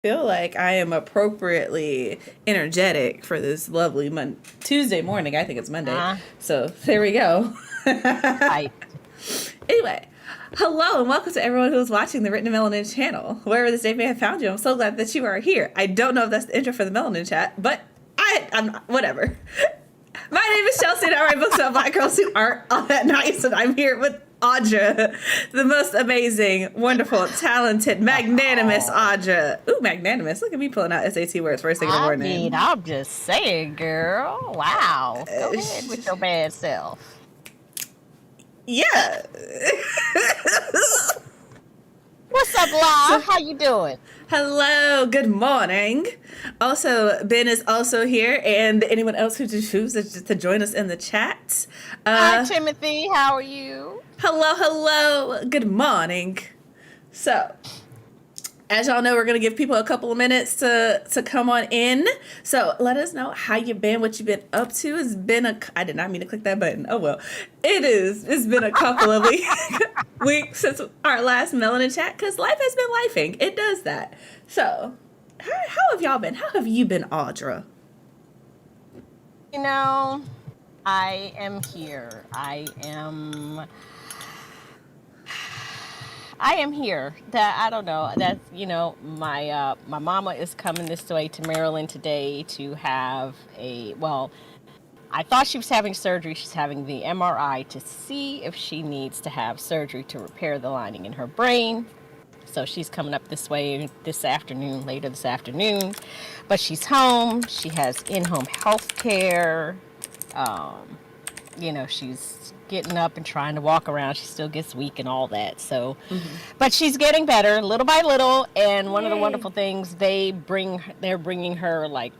Feel like I am appropriately energetic for this lovely Tuesday morning. I think it's Monday. Uh, So there we go. I Anyway, hello and welcome to everyone who's watching the Written Melanin channel. Wherever this day may have found you, I'm so glad that you are here. I don't know if that's the intro for the Melanin Chat, but I'm whatever. My name is Chelsea and I write books about black girls who aren't all that nice, and I'm here with Audra, the most amazing, wonderful, talented, magnanimous Audra. Ooh, magnanimous. Look at me pulling out SAT words first thing in the I morning. mean, I'm just saying, girl. Wow. Go ahead with your bad self. Yeah. What's up, La? How you doing? Hello, good morning. Also, Ben is also here, and anyone else who chooses to join us in the chat. Hi, Timothy. How are you? Hello, good morning. So, as y'all know, we're going to give people a couple of minutes to come on in. So let us know how you've been, what you've been up to. I did not mean to click that button. Oh, well. It's been a couple of weeks since our last Melanin Chat, because life has been lifing. It does that. So how have y'all been? How have you been, Audra? You know, I am here. I am here. That I don't know. That's my mama is coming this way to Maryland today to have I thought she was having surgery. She's having the MRI to see if she needs to have surgery to repair the lining in her brain. So she's coming up this way later this afternoon. But she's home. She has in-home health care. She's getting up and trying to walk around. She still gets weak and all that. So, but she's getting better little by little. And one of the wonderful things, they're bringing her like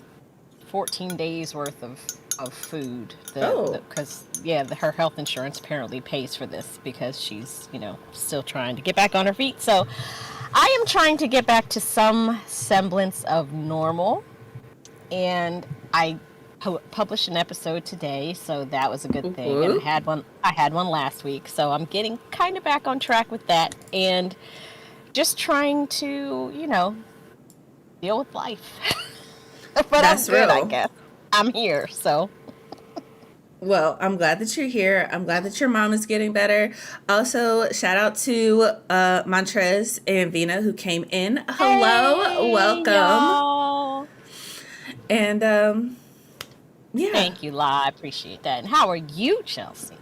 14 days worth of food. Because her health insurance apparently pays for this because she's, still trying to get back on her feet. So I am trying to get back to some semblance of normal. And I published an episode today, so that was a good thing. And I had one last week, so I'm getting kind of back on track with that and just trying to, deal with life. But That's I'm good, real. I guess. I'm here, so. Well, I'm glad that you're here. I'm glad that your mom is getting better. Also, shout out to Montrez and Vina who came in. Hello, Hey, welcome. y'all. And yeah. Thank you, La. I appreciate that. And how are you, Chelsea?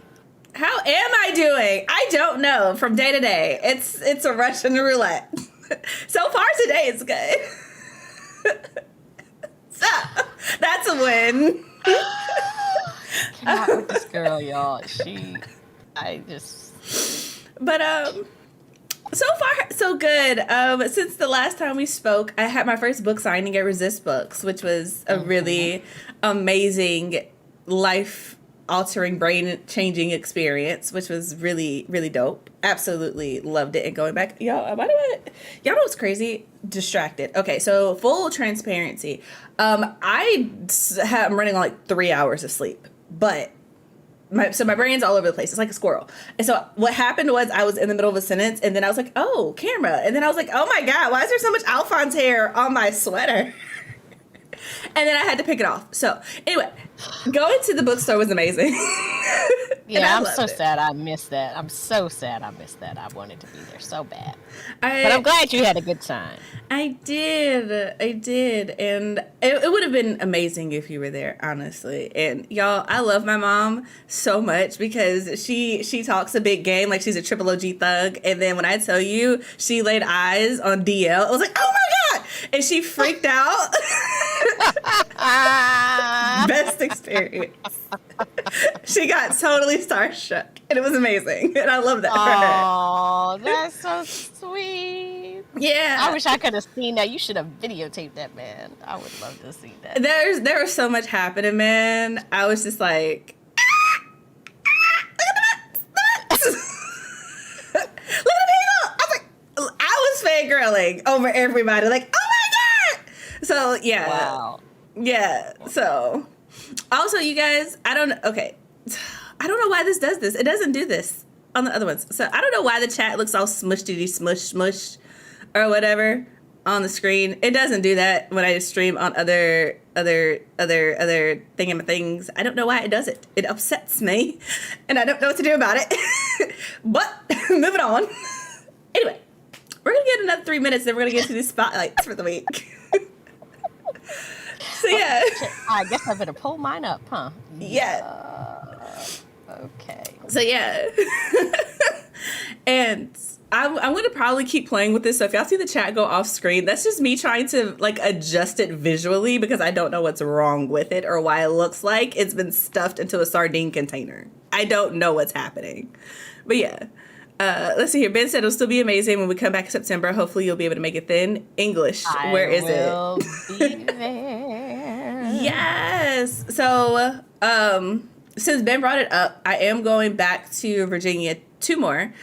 How am I doing? I don't know. From day to day, it's a Russian roulette. So far today, it's good. So that's a win. Cannot with this girl, y'all. But so far so good. Since the last time we spoke, I had my first book signing at Resist Books, which was a really amazing, life altering, brain changing experience, which was really, really dope. Absolutely loved it. And going back, y'all know what's crazy? Distracted. Okay, so full transparency. I'm running on like 3 hours of sleep, but my brain's all over the place. It's like a squirrel. And so what happened was I was in the middle of a sentence, and then I was like, oh, camera. And then I was like, oh my God, why is there so much Alphonse hair on my sweater? And then I had to pick it off. So anyway, going to the bookstore was amazing. Yeah, I'm so sad I missed that. I'm so sad I missed that. I wanted to be there so bad. But I'm glad you had a good time. I did. And it would have been amazing if you were there, honestly. And y'all, I love my mom so much because she talks a big game like she's a triple OG thug. And then when I tell you she laid eyes on DL, I was like, oh my God. And she freaked out. Best experience. She got totally starstruck, and it was amazing, and I love that for her. Oh, that's so sweet. Yeah, I wish I could have seen that. You should have videotaped that, man. I would love to see that. There was so much happening, man. I was just like, look at the people. I was fangirling over everybody, like, oh my God. So yeah, Wow. Yeah. So also, you guys, I don't know why this does this. It doesn't do this on the other ones. So I don't know why the chat looks all smushy smush or whatever on the screen. It doesn't do that when I stream on other things. I don't know why it does it. It upsets me, and I don't know what to do about it. But moving on. Anyway, we're gonna get another 3 minutes, then we're gonna get to these spotlights for the week. So yeah. I guess I better pull mine up, huh? Yeah. Okay. So yeah. And I'm going to probably keep playing with this. So if y'all see the chat go off screen, that's just me trying to like adjust it visually because I don't know what's wrong with it or why it looks like it's been stuffed into a sardine container. I don't know what's happening. But yeah. Let's see here. Ben said it'll still be amazing when we come back in September. Hopefully you'll be able to make it then. English. Where is it? I will be there. Yes. So, since Ben brought it up, I am going back to Virginia 2 more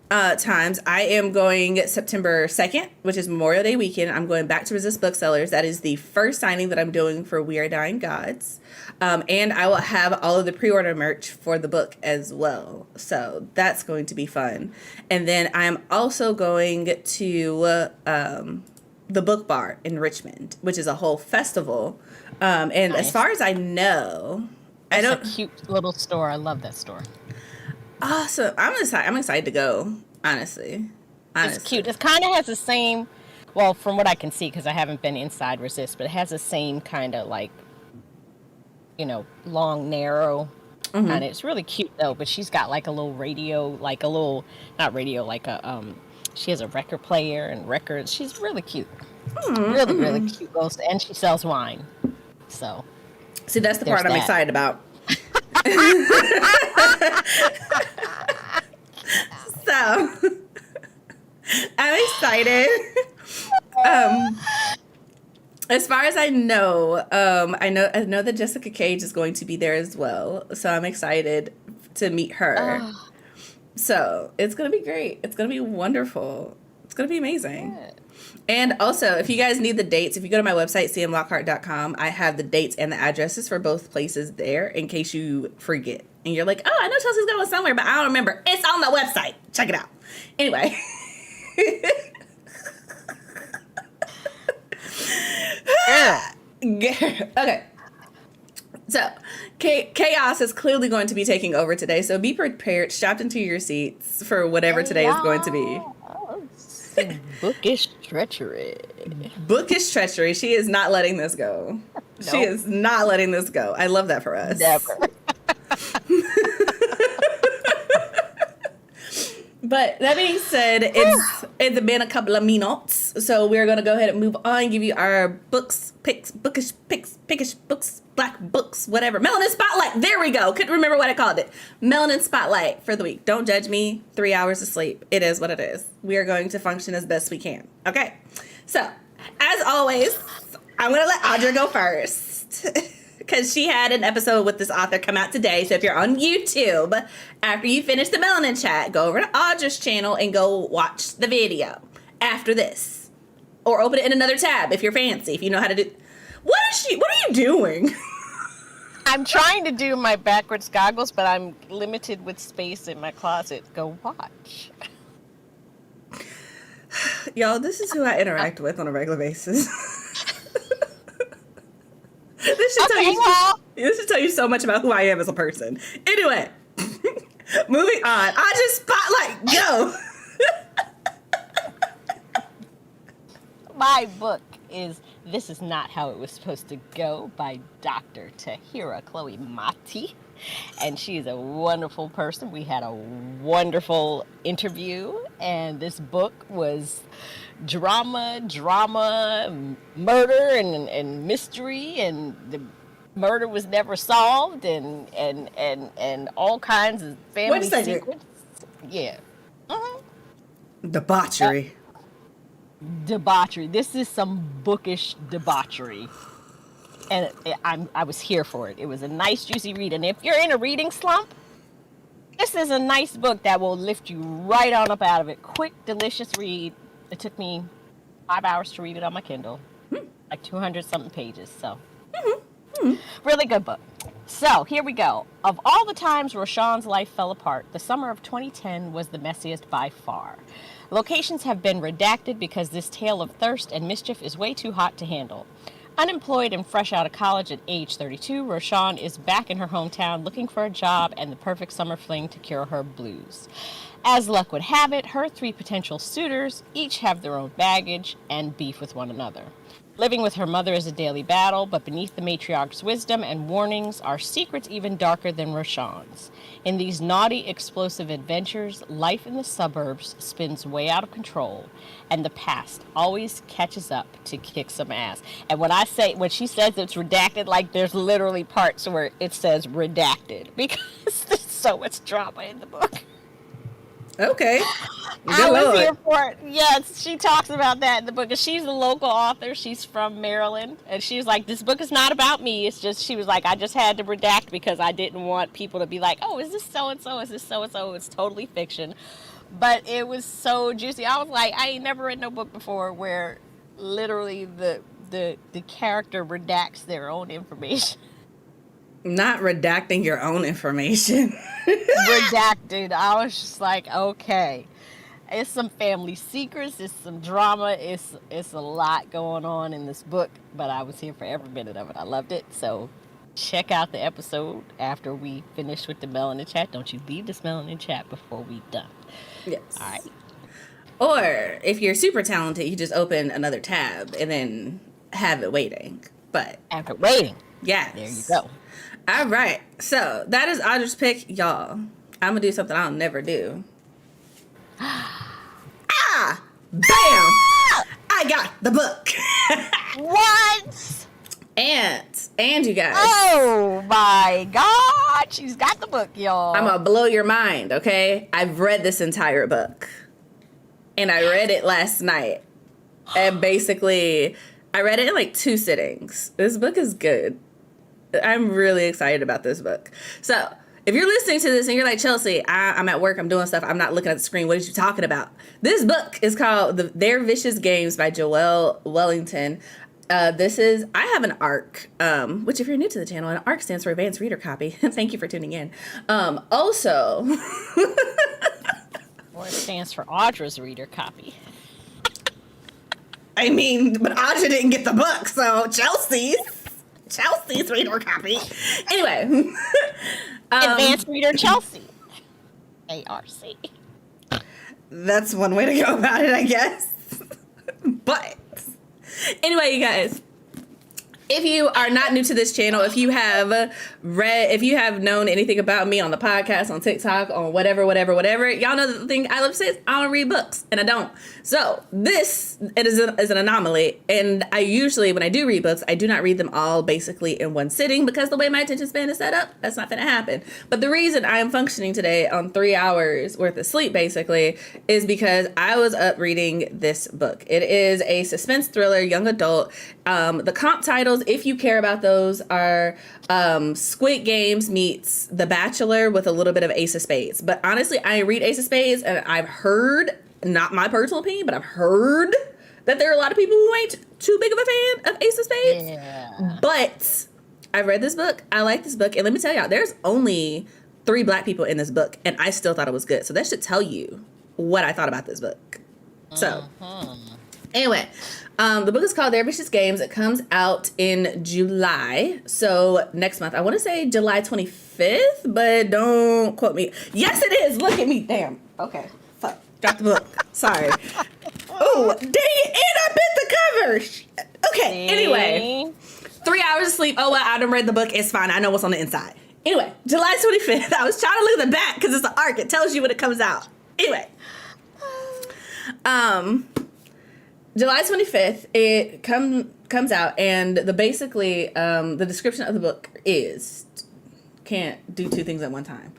times. I am going September 2nd, which is Memorial Day weekend. I'm going back to Resist Booksellers. That is the first signing that I'm doing for We Are Dying Gods. And I will have all of the pre-order merch for the book as well. So that's going to be fun. And then I'm also going to the Book Bar in Richmond, which is a whole festival. And Nice. as far as I know, It's a cute little store. I love that store. Awesome. I'm excited to go, honestly. It's cute. It kind of has the same, well, from what I can see, because I haven't been inside Resist, but it has the same kind of like, long, narrow kind of. It's really cute though. But she's got like a little radio, like a little, not radio, like a she has a record player and records. She's really cute. Really, really cute. And she sells wine. So. See, that's the part I'm excited about. So, I'm excited. As far as I know, I know that Jessica Cage is going to be there as well. So I'm excited to meet her. So it's gonna be great. It's gonna be wonderful. It's gonna be amazing. Good. And also, if you guys need the dates, if you go to my website, cmlockhart.com, I have the dates and the addresses for both places there in case you forget. And you're like, oh, I know Chelsea's going somewhere, but I don't remember. It's on the website. Check it out. Anyway. Okay. So, chaos is clearly going to be taking over today. So be prepared, strapped into your seats for whatever today is going to be. Bookish treachery. Bookish treachery. She is not letting this go. Nope. She is not letting this go. I love that for us. Never. But that being said, it's been a couple of minutes, so we're gonna go ahead and move on. Give you our bookish books, black books, whatever. Melanin Spotlight. There we go. Couldn't remember what I called it. Melanin Spotlight for the week. Don't judge me. 3 hours of sleep. It is what it is. We are going to function as best we can. Okay. So, as always, I'm gonna let Audra go first. Because she had an episode with this author come out today. So if you're on YouTube, after you finish the Melanin Chat, go over to Audra's channel and go watch the video after this. Or open it in another tab if you're fancy, if you know how to do... What are you doing? I'm trying to do my backwards goggles, but I'm limited with space in my closet. Go watch. Y'all, this is who I interact with on a regular basis. This should tell you so much about who I am as a person. Anyway, moving on. I just spotlight, go. My book is This Is Not How It Was Supposed to Go by Dr. Tahira Chloe Mati. And she is a wonderful person. We had a wonderful interview, and this book was drama, murder, and mystery, and the murder was never solved, and all kinds of family secrets. Yeah. Debauchery. Debauchery. This is some bookish debauchery. And I was here for it. It was a nice, juicy read. And if you're in a reading slump, this is a nice book that will lift you right on up out of it. Quick, delicious read. It took me 5 hours to read it on my Kindle. Like 200-something pages. So, really good book. So here we go. Of all the times Roshan's life fell apart, the summer of 2010 was the messiest by far. Locations have been redacted because this tale of thirst and mischief is way too hot to handle. Unemployed and fresh out of college at age 32, Roshan is back in her hometown looking for a job and the perfect summer fling to cure her blues. As luck would have it, her 3 potential suitors each have their own baggage and beef with one another. Living with her mother is a daily battle, but beneath the matriarch's wisdom and warnings are secrets even darker than Roshan's. In these naughty, explosive adventures, life in the suburbs spins way out of control, and the past always catches up to kick some ass. And when she says it's redacted, like there's literally parts where it says redacted, because there's so much drama in the book. Okay. I was here for it. Yes, she talks about that in the book. And she's a local author. She's from Maryland. And she's like, this book is not about me. It's just, she was like, I just had to redact because I didn't want people to be like, oh, is this so-and-so? Is this so-and-so? It's totally fiction. But it was so juicy. I was like, I ain't never read no book before where literally the character redacts their own information. Not redacting your own information. Redacted. I was just like, okay. It's some family secrets, it's some drama, it's a lot going on in this book, but I was here for every minute of it. I loved it. So check out the episode after we finish with the Melanin Chat. Don't you leave this Melanin Chat before we're done. Yes. All right. Or if you're super talented, you just open another tab and then have it waiting. But after waiting. Yes. There you go. All right. So that is Audra's pick, y'all. I'm going to do something I'll never do. Bam! I got the book. What? And you guys. Oh my God. She's got the book, y'all. I'm going to blow your mind, okay? I've read this entire book. And I read it last night. And basically, I read it in like 2 sittings. This book is good. I'm really excited about this book. So, if you're listening to this and you're like, Chelsea, I'm at work, I'm doing stuff, I'm not looking at the screen, what are you talking about? This book is called Their Vicious Games by Joelle Wellington. I have an ARC, which if you're new to the channel, an ARC stands for Advanced Reader Copy. Thank you for tuning in. Also... Or it stands for Audra's Reader Copy. I mean, but Audra didn't get the book, so Chelsea's reader copy. Anyway. Advanced Reader Chelsea. ARC. That's one way to go about it, I guess. But anyway, you guys, if you are not new to this channel, if you have known anything about me on the podcast, on TikTok, on whatever, y'all know the thing I love to say is I don't read books, and I don't. So it is an anomaly, and I usually, when I do read books, I do not read them all basically in one sitting, because the way my attention span is set up, that's not going to happen. But the reason I am functioning today on 3 hours worth of sleep, basically, is because I was up reading this book. It is a suspense thriller, young adult. The comp titles, if you care about those, are Squid Games meets The Bachelor with a little bit of Ace of Spades. But honestly, I read Ace of Spades, and I've heard, not my personal opinion, but I've heard that there are a lot of people who ain't too big of a fan of Ace of Spades. Yeah. But I've read this book. I like this book. And let me tell y'all, there's only 3 black people in this book, and I still thought it was good. So that should tell you what I thought about this book. So, anyway, the book is called Their Vicious Games. It comes out in July. So next month. I want to say July 25th, but don't quote me. Yes, it is. Look at me. Damn. Okay. Fuck. Got the book. Sorry. Oh, dang it. And I bit the cover. Okay. Anyway. 3 hours of sleep. Oh, well, I done read the book. It's fine. I know what's on the inside. Anyway, July 25th. I was trying to look at the back because it's the ARC. It tells you when it comes out. Anyway. July 25th, it comes out, and the description of the book is, can't do 2 things at one time.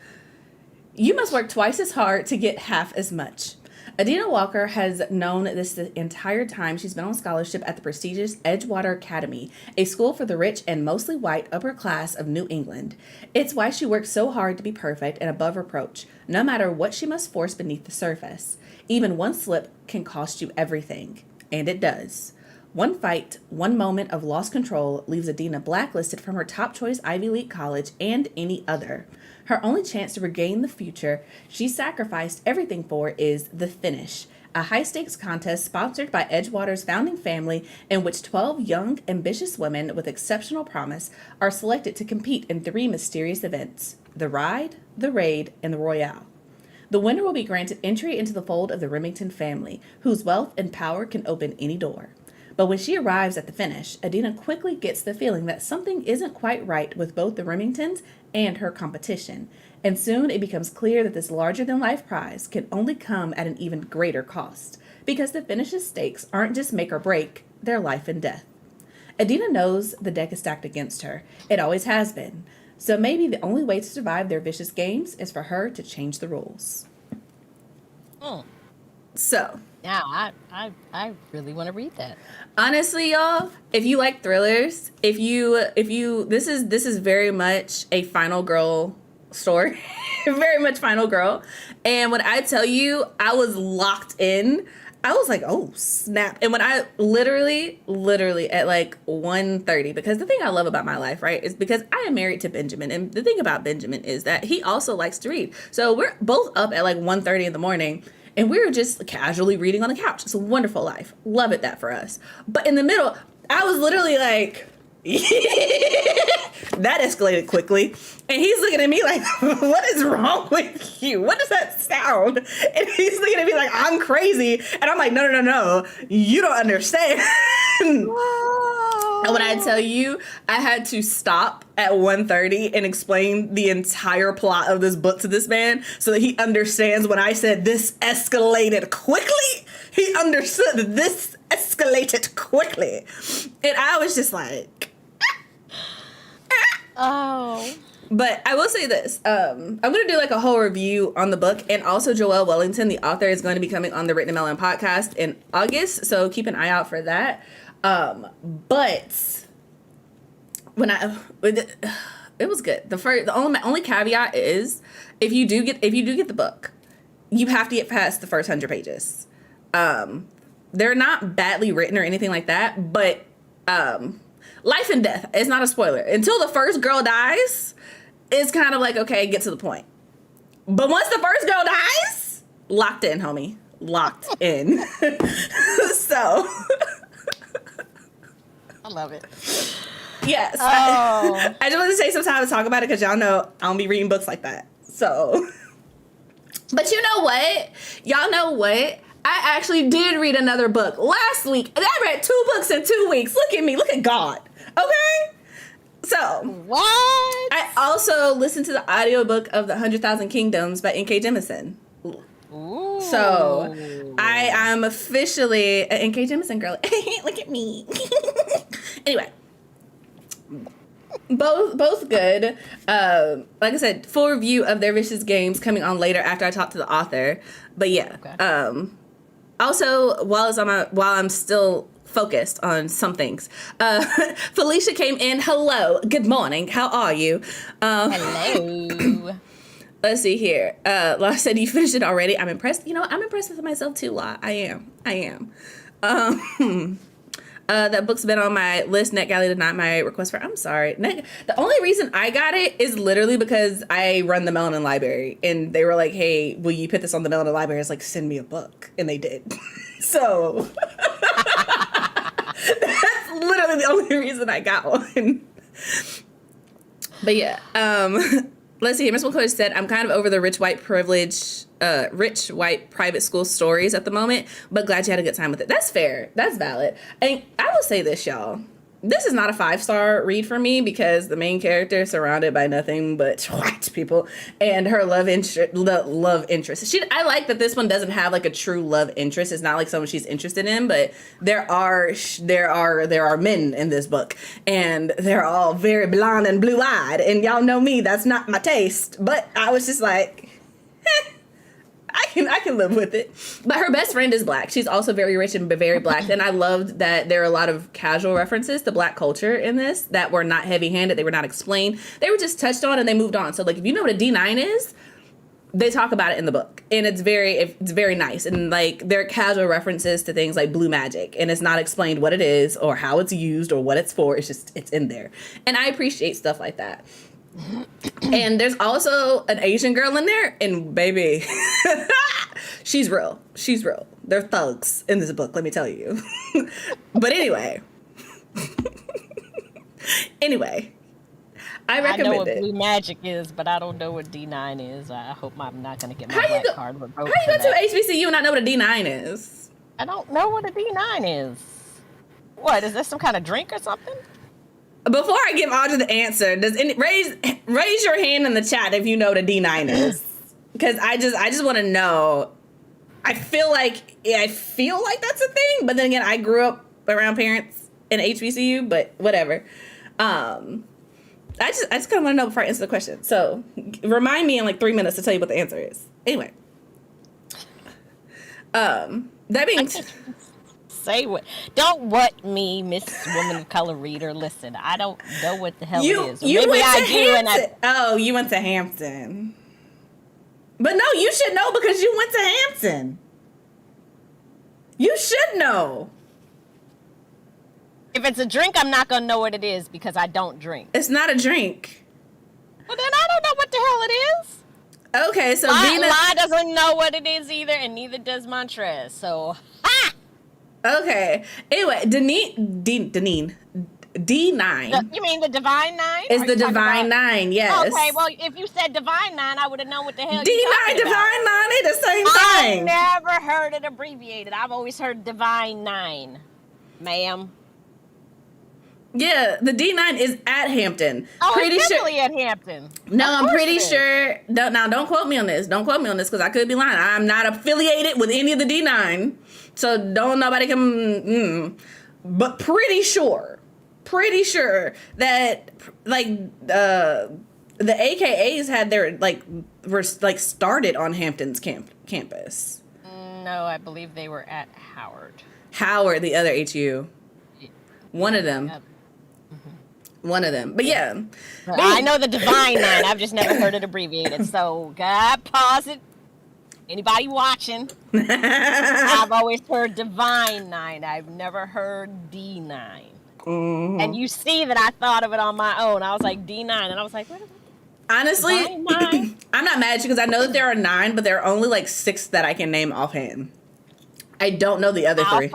You must work twice as hard to get half as much. Adina Walker has known this the entire time she's been on scholarship at the prestigious Edgewater Academy, a school for the rich and mostly white upper class of New England. It's why she works so hard to be perfect and above reproach, no matter what she must force beneath the surface. Even one slip can cost you everything. And it does. One fight, one moment of lost control leaves Adina blacklisted from her top choice Ivy League college and any other. Her only chance to regain the future she sacrificed everything for is The Finish, a high-stakes contest sponsored by Edgewater's founding family in which 12 young, ambitious women with exceptional promise are selected to compete in 3 mysterious events: the Ride, the Raid, and the Royale. The winner will be granted entry into the fold of the Remington family, whose wealth and power can open any door. But when she arrives at the finish, Adina quickly gets the feeling that something isn't quite right with both the Remingtons and her competition. And soon it becomes clear that this larger-than-life prize can only come at an even greater cost, because the finish's stakes aren't just make or break, they're life and death. Adina knows the deck is stacked against her. It always has been. So maybe the only way to survive their vicious games is for her to change the rules. Oh. So. Yeah, I really want to read that. Honestly, y'all, if you like thrillers, if you this is very much a final girl story. Very much final girl. And when I tell you I was locked in, I was like, oh, snap. And when I literally at like 1:30, because the thing I love about my life, right, is because I am married to Benjamin. And the thing about Benjamin is that he also likes to read. So we're both up at like 1:30 in the morning, and we were just casually reading on the couch. It's a wonderful life. Love it, that for us. But in the middle, I was literally like, that escalated quickly. And he's looking at me like, what is wrong with you? What does that sound? And he's looking at me like, I'm crazy. And I'm like, no. You don't understand. And when I tell you, I had to stop at 1:30 and explain the entire plot of this book to this man so that he understands when I said this escalated quickly. He understood that this escalated quickly. And I was just like, oh. But I will say this. I'm going to do like a whole review on the book. And also Joelle Wellington, the author, is going to be coming on the Written Melanin podcast in August. So keep an eye out for that. But when it was good. The only caveat is if you do get the book, you have to get past the first 100 pages. They're not badly written or anything like that, but life and death is not a spoiler. Until the first girl dies, it's kind of like, okay, get to the point. But once the first girl dies, locked in, homie. Locked in. So I love it. Yes. Oh. I just want to take some time to talk about it because y'all know I don't be reading books like that. So, but you know what? Y'all know what? I actually did read another book last week. I read 2 books in 2 weeks. Look at me. Look at God. Okay? So. What? I also listened to the audiobook of The 100,000 Kingdoms by N.K. Jemisin. Ooh. So, I am officially an N.K. Jemisin girl. Look at me. Anyway. Both good. Like I said, full review of their vicious games coming on later after I talk to the author. But yeah. Okay. Also, while I'm still focused on some things, Felicia came in. Hello. Good morning. How are you? Hello. Let's see here. La said you finished it already. I'm impressed. You know, I'm impressed with myself too, La. I am. That book's been on my list. NetGalley did not my request for. I'm sorry. The only reason I got it is literally because I run the Melanin Library, and they were like, "Hey, will you put this on the Melanin Library?" It's like, send me a book, and they did. So that's literally the only reason I got one. But yeah, let's see. Miss McCoy said, "I'm kind of over the rich white private school stories at the moment, but glad you had a good time with it." That's fair. That's valid. And I will say this, y'all. This is not a 5-star read for me because the main character is surrounded by nothing but white people and her love interest. I like that this one doesn't have like a true love interest. It's not like someone she's interested in, but there are men in this book, and they're all very blonde and blue-eyed. And y'all know me, that's not my taste. But I was just like, I can live with it. But her best friend is black. She's also very rich and very black. And I loved that there are a lot of casual references to black culture in this that were not heavy-handed. They were not explained. They were just touched on and they moved on. So, like, if you know what a D9 is, they talk about it in the book, and it's very nice, and like there are casual references to things like blue magic, and it's not explained what it is or how it's used or what it's for. It's just it's in there, and I appreciate stuff like that. And there's also an Asian girl in there, and baby, she's real. She's real. They're thugs in this book, let me tell you. But anyway, I recommend know what it. blue magic is, but I don't know what D9 is. I hope I'm not going to get my black card revoked. How you go to HBCU and not know what a D9 is? I don't know what a D9 is. What, is this some kind of drink or something? Before I give Audra the answer, raise your hand in the chat if you know what a D9 is, because I just want to know. I feel like that's a thing, but then again, I grew up around parents in HBCU, but whatever. I just kind of want to know before I answer the question. So remind me in like 3 minutes to tell you what the answer is. Anyway, that being say what? Don't what me, Miss Woman of Color reader. Listen, I don't know what the hell it is. Or you maybe went I to do, and Hampton. Oh, you went to Hampton. But no, you should know because you went to Hampton. You should know. If it's a drink, I'm not gonna know what it is because I don't drink. It's not a drink. Well, then I don't know what the hell it is. Okay, so La doesn't know what it is either, and neither does Montrez. So, ha! Okay. Anyway, D9. You mean the Divine Nine? Is the Divine Nine, yes. Okay, well, if you said Divine Nine, I would have known what the hell D9, you're talking Divine about. Nine, they the same thing. I've never heard it abbreviated. I've always heard Divine Nine, ma'am. Yeah, the D9 is at Hampton. Oh, pretty it's sure. definitely at Hampton. No, I'm pretty sure. Don't quote me on this. Don't quote me on this because I could be lying. I'm not affiliated with any of the D9, so don't nobody come. But pretty sure that like the AKAs had their were started on Hampton's campus. No, I believe they were at Howard. Howard, the other HU. One of them. One of them. But yeah. I know the Divine Nine. I've just never heard it abbreviated. So, God, pause it. Anybody watching? I've always heard Divine Nine. I've never heard D9. Mm-hmm. And you see that I thought of it on my own. I was like, D9. And I was like, what is it? Honestly, I'm not mad at you because I know that there are 9, but there are only like 6 that I can name offhand. I don't know the other 3.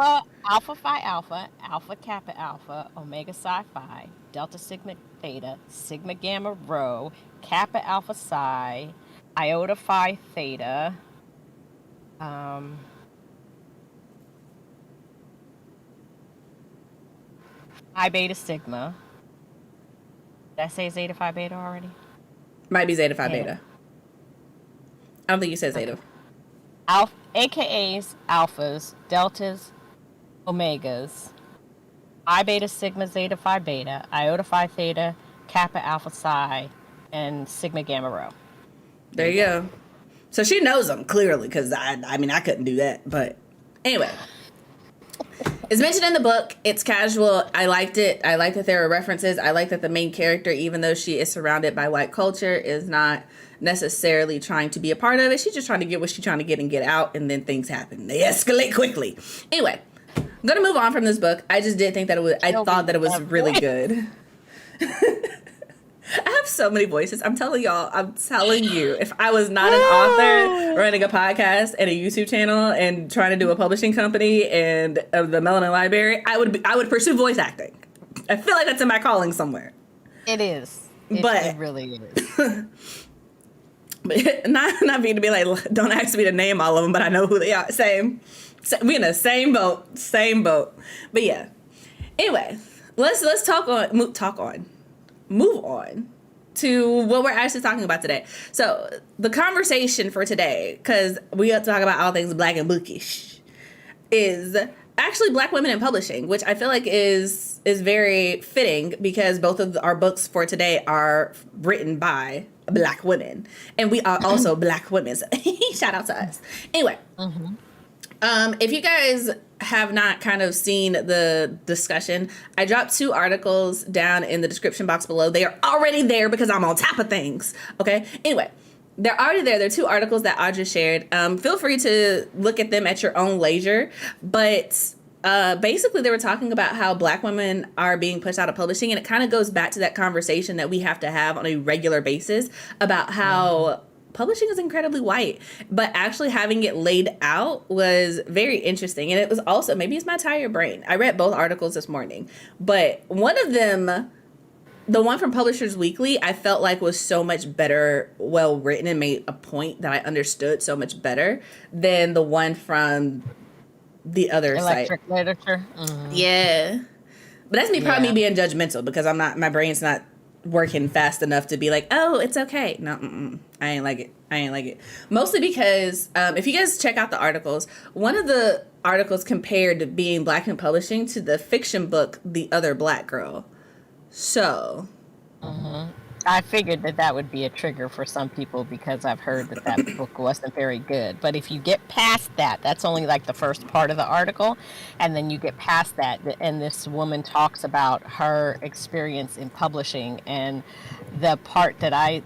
Alpha Phi Alpha, Alpha Kappa Alpha, Omega Psi Phi, Delta Sigma Theta, Sigma Gamma Rho, Kappa Alpha Psi, Iota Phi Theta, Phi Beta Sigma. Did I say Zeta Phi Beta already? Might be Zeta Phi Beta. I don't think you said Zeta. AKAs, Alphas, Deltas, Omegas, Phi Beta Sigma Zeta Phi Beta, Iota Phi Theta, Kappa Alpha Psi, and Sigma Gamma Rho. There you go. So she knows them clearly because I couldn't do that. But anyway, it's mentioned in the book. It's casual. I liked it. I like that there are references. I like that the main character, even though she is surrounded by white culture, is not necessarily trying to be a part of it. She's just trying to get what she's trying to get and get out, and then things happen. They escalate quickly. Anyway, I'm gonna move on from this book. I just did think that I thought that it was really good. I have so many voices. I'm telling you, if I was not an author running a podcast and a YouTube channel and trying to do a publishing company and the Melanin Library, I would pursue voice acting. I feel like that's in my calling somewhere. It is. It really is. But not me to be like, don't ask me to name all of them, but I know who they are. Same. We in the same boat. But yeah. Anyway, let's move on to what we're actually talking about today. So the conversation for today, because we have to talk about all things Black and Bookish, is actually Black women in publishing, which I feel like is very fitting because both of our books for today are written by Black women, and we are also Black women. So shout out to us. Anyway, if you guys have not kind of seen the discussion, I dropped 2 articles down in the description box below. They are already there because I'm on top of things. Okay. Anyway, they're already there. They're 2 articles that Audra shared. Feel free to look at them at your own leisure. But basically, they were talking about how Black women are being pushed out of publishing. And it kind of goes back to that conversation that we have to have on a regular basis about how publishing is incredibly white. But actually having it laid out was very interesting. And it was also, maybe it's my tired brain. I read both articles this morning. But one of them, the one from Publishers Weekly, I felt like was so much better, well written, and made a point that I understood so much better than the one from the other Electric site. literature. Yeah. But that's me probably being judgmental because I'm not, my brain's not working fast enough to be like, oh, it's okay. No, I ain't like it. Mostly because if you guys check out the articles, one of the articles compared being Black in publishing to the fiction book The Other Black Girl. So, I figured that would be a trigger for some people because I've heard that book wasn't very good. But if you get past that, that's only like the first part of the article. And then you get past that, and this woman talks about her experience in publishing. And the part that I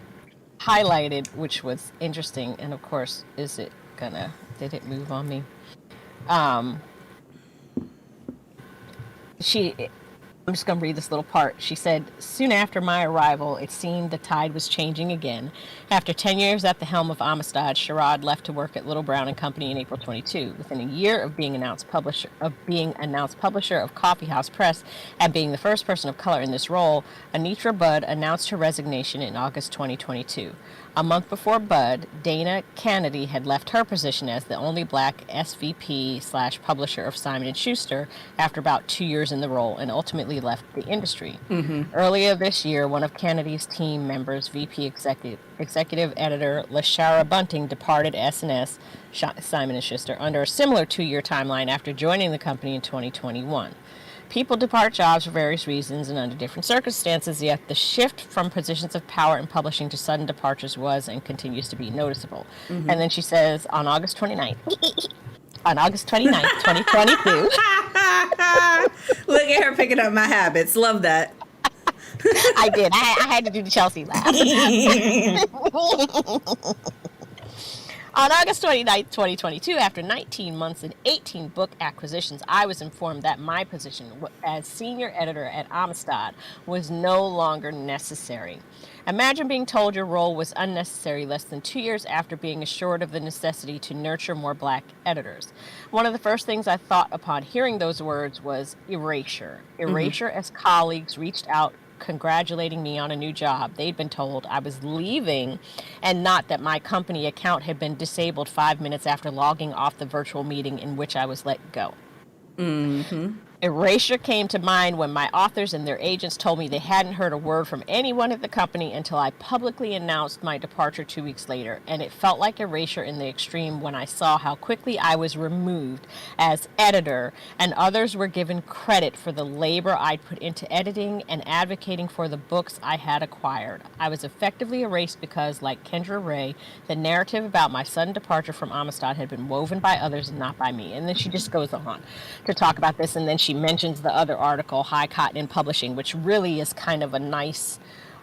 highlighted, which was interesting, and of course, did it move on me? I'm just going to read this little part. She said, soon after my arrival, it seemed the tide was changing again. After 10 years at the helm of Amistad, Sherrod left to work at Little Brown and Company in April 22. Within a year of being announced publisher of Coffee House Press and being the first person of color in this role, Anitra Budd announced her resignation in August 2022. A month before Budd, Dana Kennedy had left her position as the only Black SVP/publisher of Simon & Schuster after about 2 years in the role and ultimately left the industry. Earlier this year, one of Kennedy's team members, VP Executive Editor LaShara Bunting, departed S&S Simon & Schuster under a similar 2-year timeline after joining the company in 2021. People depart jobs for various reasons and under different circumstances, yet the shift from positions of power in publishing to sudden departures was and continues to be noticeable. And then she says, on August 29th, 2022. Look at her picking up my habits. Love that. I did. I had to do the Chelsea laugh. On August 29th, 2022, after 19 months and 18 book acquisitions, I was informed that my position as senior editor at Amistad was no longer necessary. Imagine being told your role was unnecessary less than 2 years after being assured of the necessity to nurture more Black editors. One of the first things I thought upon hearing those words was erasure. Erasure as colleagues reached out congratulating me on a new job. They'd been told I was leaving and not that my company account had been disabled 5 minutes after logging off the virtual meeting in which I was let go. Erasure came to mind when my authors and their agents told me they hadn't heard a word from anyone at the company until I publicly announced my departure 2 weeks later, and it felt like erasure in the extreme when I saw how quickly I was removed as editor and others were given credit for the labor I'd put into editing and advocating for the books I had acquired. I was effectively erased because, like Kendra Ray, the narrative about my sudden departure from Amistad had been woven by others and not by me. And then she just goes on to talk about this, and then she mentions the other article, High Cotton in Publishing, which really is kind of a nice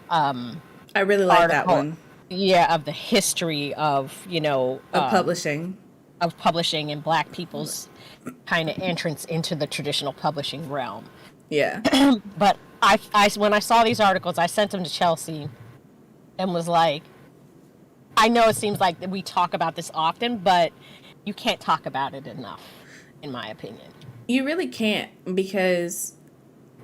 I really like article, that one. Yeah, of the history of, Of publishing. Of publishing and Black people's kind of entrance into the traditional publishing realm. Yeah. But I when I saw these articles, I sent them to Chelsea and was like, I know it seems like we talk about this often, but you can't talk about it enough, in my opinion. You really can't, because,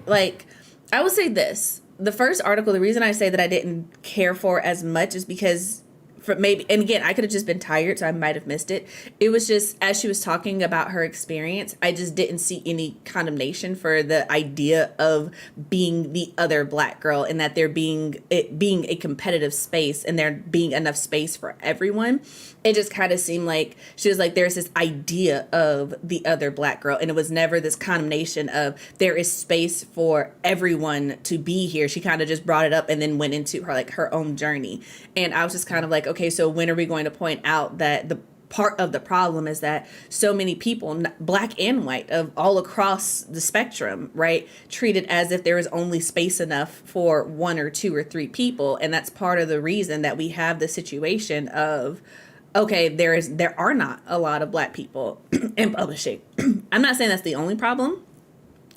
like, I will say this. The first article, the reason I say that I didn't care for as much is because, for maybe, and again, I could have just been tired, so I might have missed it. It was just, as she was talking about her experience, I just didn't see any condemnation for the idea of being the other Black girl, and that it being a competitive space and there being enough space for everyone. It just kind of seemed like she was like, there's this idea of the other Black girl, and it was never this condemnation of there is space for everyone to be here. She kind of just brought it up and then went into her own journey. And I was just kind of like, okay, so when are we going to point out that the part of the problem is that so many people, black and white, of all across the spectrum, right, treat it as if there is only space enough for 1 or 2 or 3 people. And that's part of the reason that we have the situation of, okay, there are not a lot of black people in publishing. I'm not saying that's the only problem,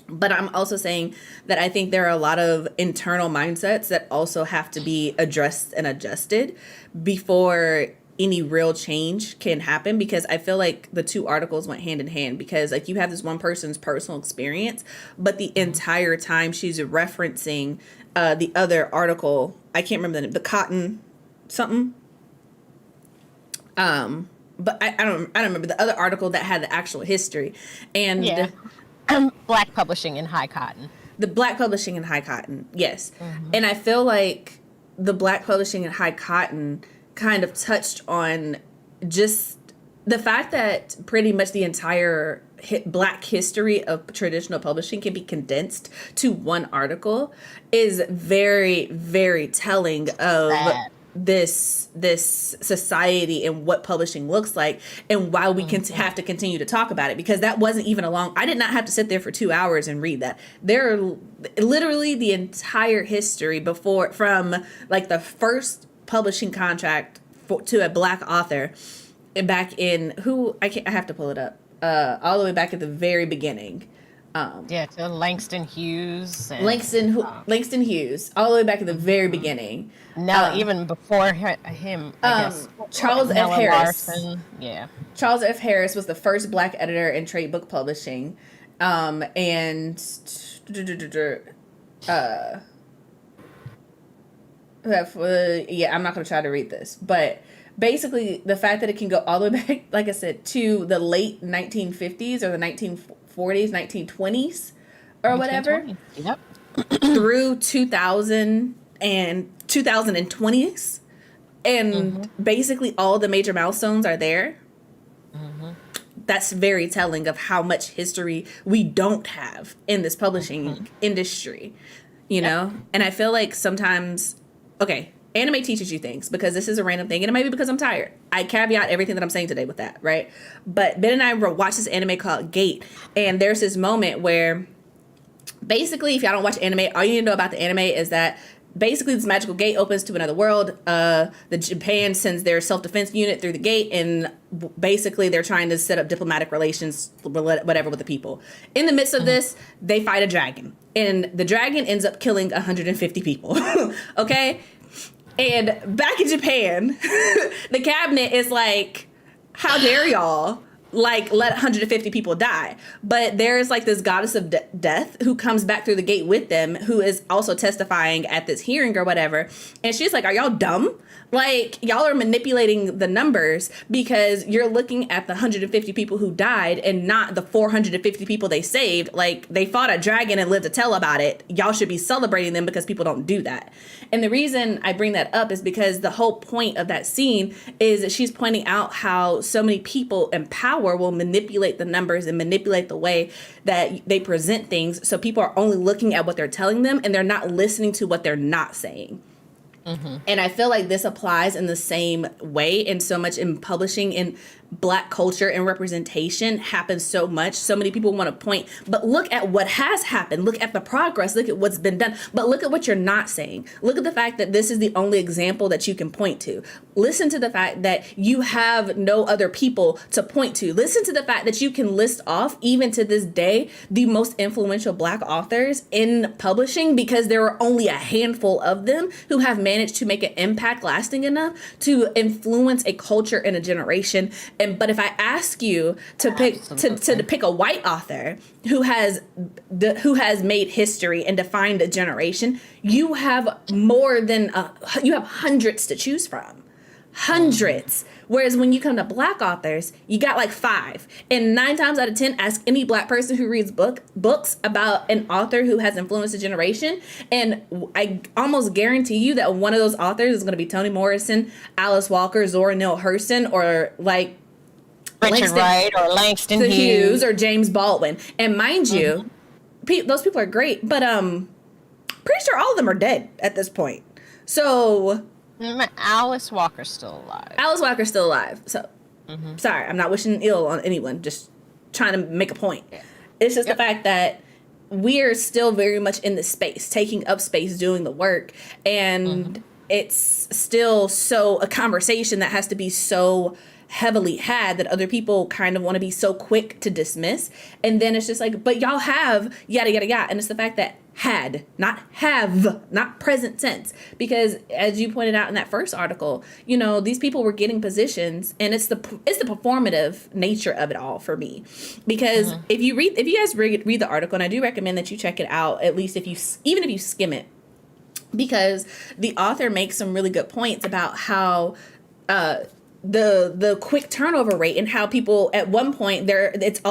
but I'm also saying that I think there are a lot of internal mindsets that also have to be addressed and adjusted before any real change can happen, because I feel like the 2 articles went hand in hand, because like you have this one person's personal experience, but the entire time she's referencing the other article, I can't remember the name, the cotton something. But I don't remember the other article that had the actual history, and Yeah. Black publishing in high cotton. the black publishing in high cotton, yes. And I feel like the black publishing in high cotton kind of touched on just the fact that pretty much the entire black history of traditional publishing can be condensed to one article is very, very telling of Sad. this society and what publishing looks like, and why we can have to continue to talk about it, because that wasn't even a long, I did not have to sit there for 2 hours and read that. There are literally the entire history before, from like the first publishing contract to a black author back in I have to pull it up, all the way back at the very beginning. Yeah, to Langston Hughes. And, Langston Hughes, all the way back at the very beginning. No, even before him, I guess. Charles F. Nella Harris. Larson. Yeah. Charles F. Harris was the first black editor in trade book publishing. And yeah, I'm not going to try to read this, but basically the fact that it can go all the way back, like I said, to the late 1950s or the 1940s, 1920s or whatever, 1920. Yep. through 2000 and 2020s, and basically all the major milestones are there. That's very telling of how much history we don't have in this publishing industry, you know? And I feel like sometimes, okay, anime teaches you things, because this is a random thing, and it may be because I'm tired. I caveat everything that I'm saying today with that, right? But Ben and I watched this anime called Gate, and there's this moment where basically, if y'all don't watch anime, all you need to know about the anime is that basically this magical gate opens to another world. The Japan sends their self-defense unit through the gate, and basically they're trying to set up diplomatic relations, whatever, with the people. In the midst of this, they fight a dragon, and the dragon ends up killing 150 people. Okay? And back in Japan, the cabinet is like, how dare y'all like let 150 people die? But there's like this goddess of death who comes back through the gate with them, who is also testifying at this hearing or whatever, and she's like, are y'all dumb? Like, y'all are manipulating the numbers, because you're looking at the 150 people who died and not the 450 people they saved. Like, they fought a dragon and lived to tell about it. Y'all should be celebrating them, because people don't do that. And the reason I bring that up is because the whole point of that scene is that she's pointing out how so many people in power will manipulate the numbers and manipulate the way that they present things. So people are only looking at what they're telling them, and they're not listening to what they're not saying. And I feel like this applies in the same way, and so much in publishing, in Black culture and representation happens so much. So many people want to point, but look at what has happened. Look at the progress. Look at what's been done. But look at what you're not saying. Look at the fact that this is the only example that you can point to. Listen to the fact that you have no other people to point to. Listen to the fact that you can list off, even to this day, the most influential Black authors in publishing, because there are only a handful of them who have managed to make an impact lasting enough to influence a culture and a generation. But if I ask you to pick to pick a white author who has made history and defined a generation, you have more than you have hundreds to choose from. Hundreds. Whereas when you come to Black authors, you got like 5. And 9 times out of 10, ask any Black person who reads books about an author who has influenced a generation, and I almost guarantee you that one of those authors is going to be Toni Morrison, Alice Walker, Zora Neale Hurston, or like Richard Wright or Langston Hughes or James Baldwin. And mind you, those people are great, but pretty sure all of them are dead at this point. So Alice Walker's still alive. Alice Walker's still alive. So Sorry, I'm not wishing ill on anyone. Just trying to make a point. It's just the fact that we're still very much in the space, taking up space, doing the work. And it's still so a conversation that has to be so heavily had that other people kind of want to be so quick to dismiss. And then it's just like, but y'all have yada, yada, yada. And it's the fact that had, not have, not present tense. Because as you pointed out in that first article, you know, these people were getting positions, and it's the performative nature of it all for me. Because if you guys read the article, and I do recommend that you check it out, at least even if you skim it, because the author makes some really good points about how the quick turnover rate, and how people at one point it's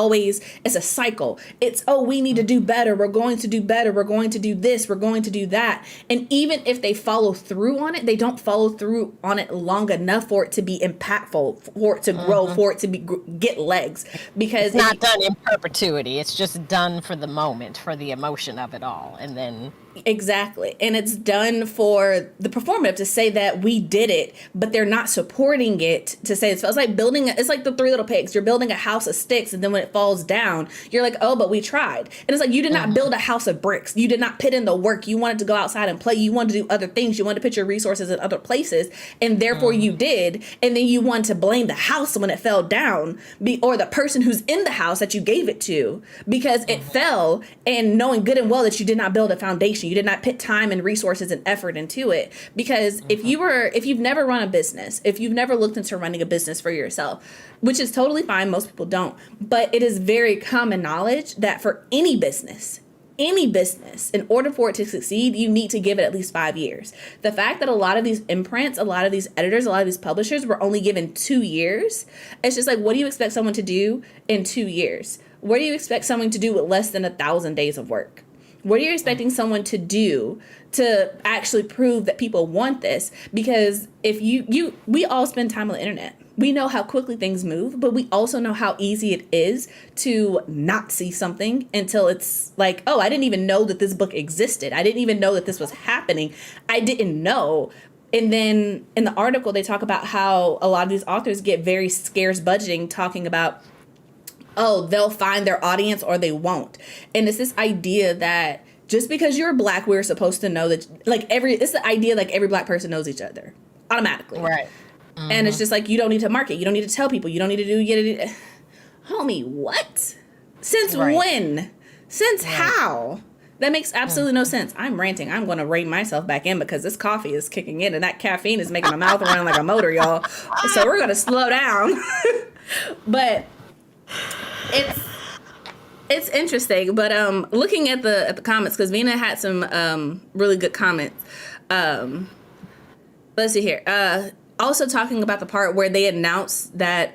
a cycle. It's, oh, we need to do better, we're going to do better, we're going to do this, we're going to do that. And even if they follow through on it, they don't follow through on it long enough for it to be impactful, for it to grow, for it to get legs. Because it's not done in perpetuity. It's just done for the moment, for the emotion of it all. And then exactly. And it's done for the performative, to say that we did it, but they're not supporting it to say it's like it's like the Three Little Pigs. You're building a house of sticks, and then when it falls down, you're like, oh, but we tried. And it's like, you did not build a house of bricks. You did not put in the work. You wanted to go outside and play. You wanted to do other things. You wanted to put your resources in other places, and therefore you did. And then you wanted to blame the house when it fell down, or the person who's in the house that you gave it to, because it fell, and knowing good and well that you did not build a foundation. You did not put time and resources and effort into it. Because if you've never run a business, if you've never looked into running a business for yourself, which is totally fine, most people don't, but it is very common knowledge that for any business, in order for it to succeed, you need to give it at least 5 years. The fact that a lot of these imprints, a lot of these editors, a lot of these publishers were only given 2 years, it's just like, what do you expect someone to do in 2 years? What do you expect someone to do with less than 1,000 days of work? What are you expecting someone to do to actually prove that people want this? Because if we all spend time on the internet. We know how quickly things move, but we also know how easy it is to not see something until it's like, oh, I didn't even know that this book existed. I didn't even know that this was happening. I didn't know. And then in the article, they talk about how a lot of these authors get very scarce budgeting, talking about, oh, they'll find their audience or they won't. And it's this idea that just because you're Black, we're supposed to know that, it's the idea like every Black person knows each other automatically. Right. And it's just like, you don't need to market. You don't need to tell people. You don't need to do, homie, what? Since when? Since how? That makes absolutely no sense. I'm ranting. I'm going to rein myself back in because this coffee is kicking in and that caffeine is making my mouth run like a motor, y'all. So we're going to slow down. But it's interesting. But looking at the comments, because Vina had some really good comments. Let's see here. Also talking about the part where they announced that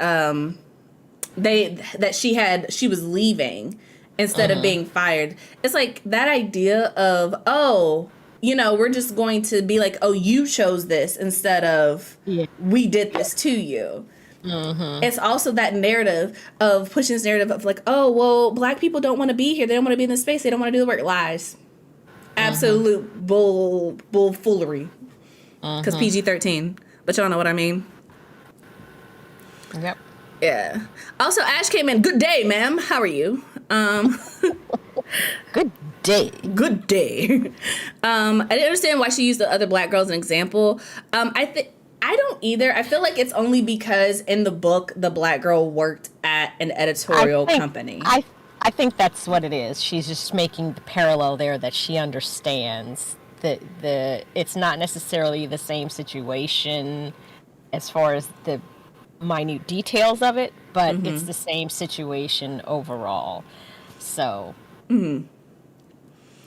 she was leaving instead of being fired. It's like that idea of, oh, we're just going to be like, oh, you chose this instead of we did this to you. It's also that narrative of pushing this narrative of like, oh, well, Black people don't want to be here. They don't want to be in this space. They don't want to do the work. Lies. Absolute bull foolery. Because PG-13. But y'all know what I mean. Yep. Yeah. Also, Ash came in. Good day, ma'am. How are you? Good day. Good day. I didn't understand why she used the other Black girls as an example. I don't either. I feel like it's only because in the book, the Black girl worked at an editorial company. I think that's what it is. She's just making the parallel there that she understands that it's not necessarily the same situation as far as the minute details of it, but it's the same situation overall. So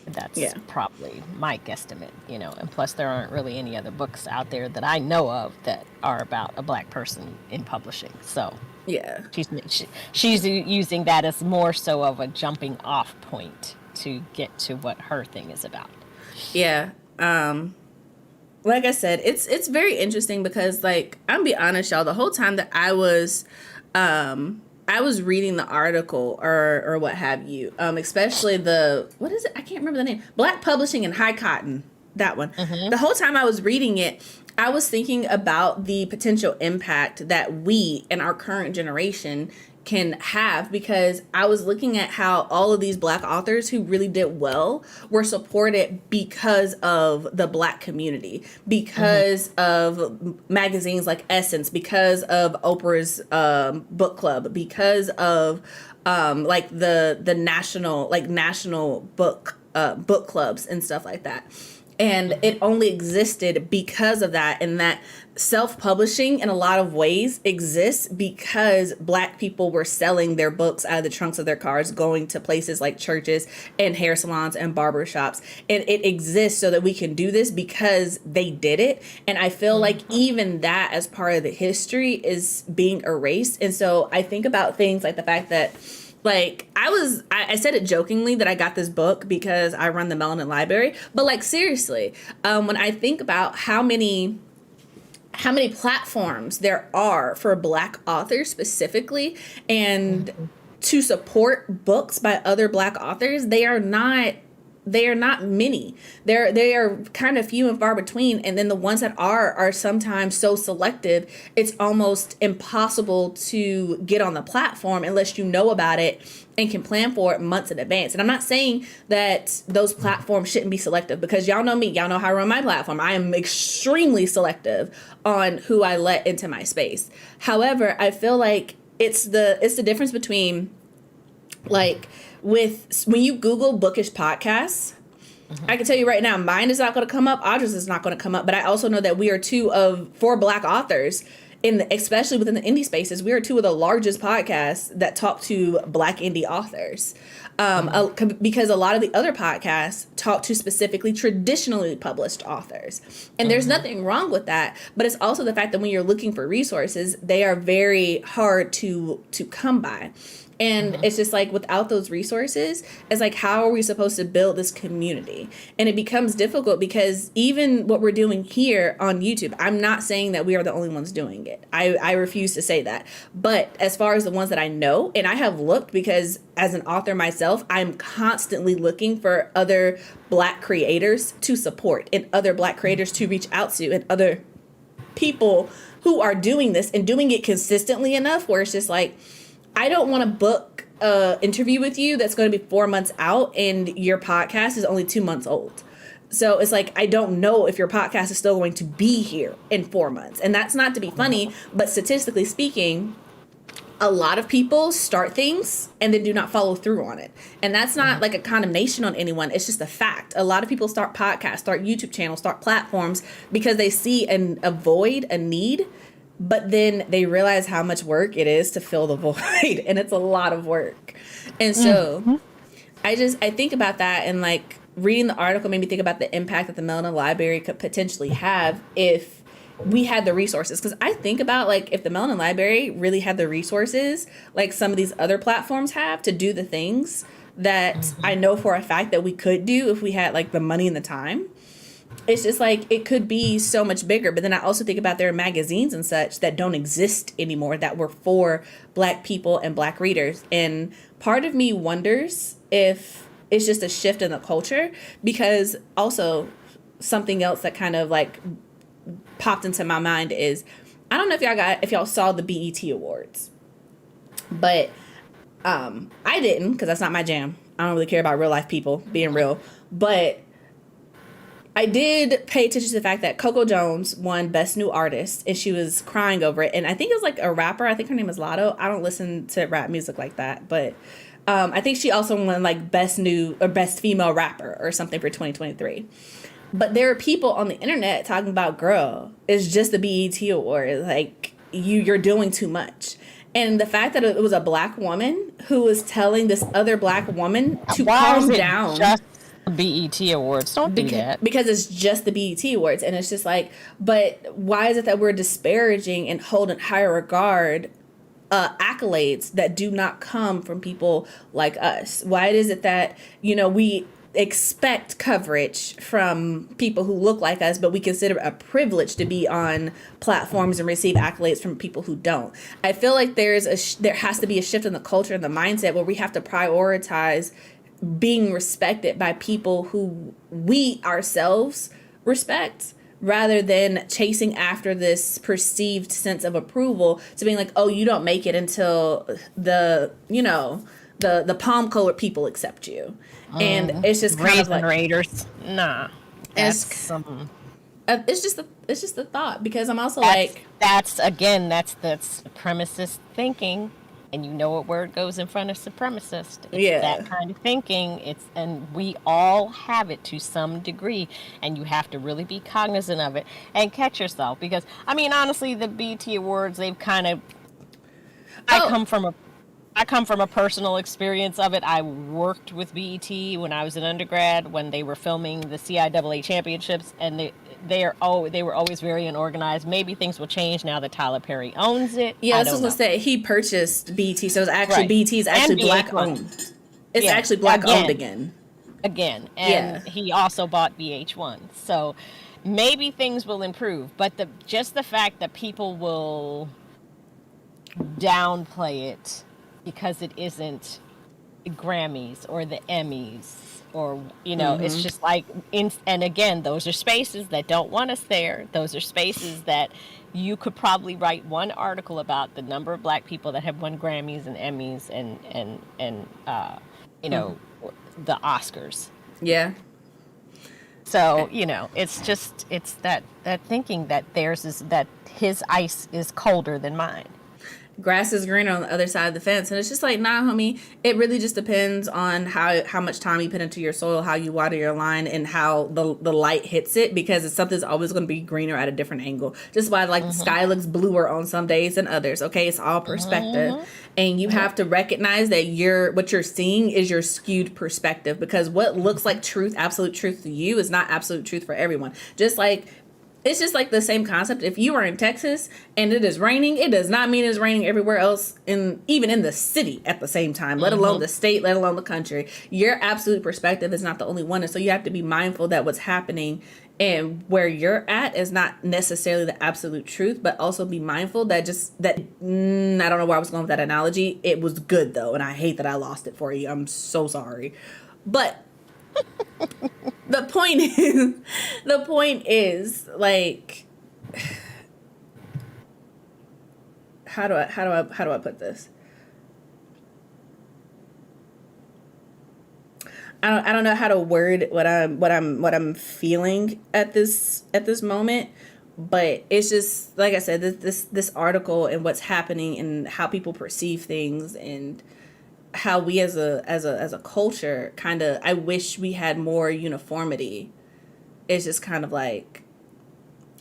that's probably my guesstimate, and plus there aren't really any other books out there that I know of that are about a Black person in publishing. So yeah, she's using that as more so of a jumping off point to get to what her thing is about. Yeah. Like I said, it's very interesting because, like, I'm gonna be honest, y'all, the whole time that I was reading the article or what have you, especially what is it? I can't remember the name. Black Publishing and High Cotton. That one. The whole time I was reading it, I was thinking about the potential impact that we in our current generation can have, because I was looking at how all of these Black authors who really did well were supported because of the Black community, because of magazines like Essence, because of Oprah's book club, because of like the national book clubs and stuff like that. And it only existed because of that, and that self-publishing in a lot of ways exists because Black people were selling their books out of the trunks of their cars, going to places like churches and hair salons and barbershops. And it exists so that we can do this because they did it. And I feel like even that as part of the history is being erased. And so I think about things like the fact that, like, I said it jokingly that I got this book because I run the Melanin Library. But, like, seriously, when I think about how many platforms there are for Black authors specifically, and to support books by other Black authors, they are not many. They are kind of few and far between, and then the ones that are sometimes so selective, it's almost impossible to get on the platform unless you know about it and can plan for it months in advance. And I'm not saying that those platforms shouldn't be selective, because y'all know me, y'all know how I run my platform. I am extremely selective on who I let into my space. However, I feel like it's the difference between, like, when you Google Bookish podcasts, I can tell you right now, mine is not going to come up. Audra's is not going to come up. But I also know that we are for Black authors, especially within the indie spaces, we are two of the largest podcasts that talk to Black indie authors. Because a lot of the other podcasts talk to specifically traditionally published authors. And there's nothing wrong with that. But it's also the fact that when you're looking for resources, they are very hard to come by. And it's just like, without those resources, it's like, how are we supposed to build this community? And it becomes difficult because even what we're doing here on YouTube, I'm not saying that we are the only ones doing it. I refuse to say that. But as far as the ones that I know, and I have looked, because as an author myself, I'm constantly looking for other Black creators to support and other Black creators to reach out to, and other people who are doing this and doing it consistently enough where it's just like, I don't want to book an interview with you that's going to be 4 months out and your podcast is only 2 months old. So it's like, I don't know if your podcast is still going to be here in 4 months. And that's not to be funny, but statistically speaking, a lot of people start things and then do not follow through on it. And that's not like a condemnation on anyone. It's just a fact. A lot of people start podcasts, start YouTube channels, start platforms because they see a void, a need. But then they realize how much work it is to fill the void, and it's a lot of work. And so I think about that, and like reading the article made me think about the impact that the Melanin Library could potentially have if we had the resources. Because I think about, like, if the Melanin Library really had the resources like some of these other platforms have to do the things that I know for a fact that we could do if we had like the money and the time. It's just like, it could be so much bigger. But then I also think about, there are magazines and such that don't exist anymore that were for Black people and Black readers. And part of me wonders if it's just a shift in the culture, because also something else that kind of like popped into my mind is, I don't know if y'all saw the BET Awards, but I didn't, because that's not my jam. I don't really care about real life people being real. But I did pay attention to the fact that Coco Jones won Best New Artist, and she was crying over it. And I think it was like a rapper. I think her name is Lotto. I don't listen to rap music like that, but I think she also won like Best New or Best Female Rapper or something for 2023. But there are people on the internet talking about, girl, it's just the BET Award. Like, you're doing too much. And the fact that it was a Black woman who was telling this other Black woman to calm down. BET Awards, don't do that. Because it's just the BET Awards, and it's just like, but why is it that we're disparaging and hold in higher regard accolades that do not come from people like us? Why is it that, we expect coverage from people who look like us, but we consider it a privilege to be on platforms and receive accolades from people who don't? I feel like there has to be a shift in the culture and the mindset where we have to prioritize being respected by people who we ourselves respect rather than chasing after this perceived sense of approval to being like, oh, you don't make it until the palm colored people accept you. And it's just kind of Raisin like, Raiders. Nah. it's That's some it's just the thought, because I'm also like, that's supremacist thinking, and you know what word goes in front of supremacist. It's yeah. that kind of thinking. And we all have it to some degree, and you have to really be cognizant of it and catch yourself, because I mean, honestly, the BET Awards, they've kind of I come from a personal experience of it. I worked with BET when I was an undergrad when they were filming the CIAA championships, and they were always very unorganized. Maybe things will change now that Tyler Perry owns it. Yeah, I that's what I was don't gonna know. say. He purchased BT, so it's actually Right. BT is actually And black VH1. owned. It's Yeah, actually black owned again. again. And Yeah. he also bought VH1. So maybe things will improve, but just the fact that people will downplay it because it isn't the Grammys or the Emmys, or it's just like and again, those are spaces that don't want us there. Those are spaces that you could probably write one article about the number of black people that have won Grammys and Emmys and the Oscars. Yeah. So, it's that thinking that that his ice is colder than mine. Grass is greener on the other side of the fence. And it's just like, nah, homie, it really just depends on how much time you put into your soil, how you water your line, and how the light hits it, because it's something's always going to be greener at a different angle. Just why like the sky looks bluer on some days than others. Okay, it's all perspective. And you have to recognize that what you're seeing is your skewed perspective, because what looks like truth, absolute truth to you, is not absolute truth for everyone. It's just like the same concept. If you are in Texas and it is raining, it does not mean it's raining everywhere else, even in the city at the same time, let alone the state, let alone the country. Your absolute perspective is not the only one. And so you have to be mindful that what's happening and where you're at is not necessarily the absolute truth, but also be mindful that I don't know where I was going with that analogy. It was good though, and I hate that I lost it for you. I'm so sorry. But the point is like, how do I put this? I don't know how to word what I'm feeling at this moment, but it's just like I said, this article and what's happening and how people perceive things and how we as a culture kind of, I wish we had more uniformity. It's just kind of like,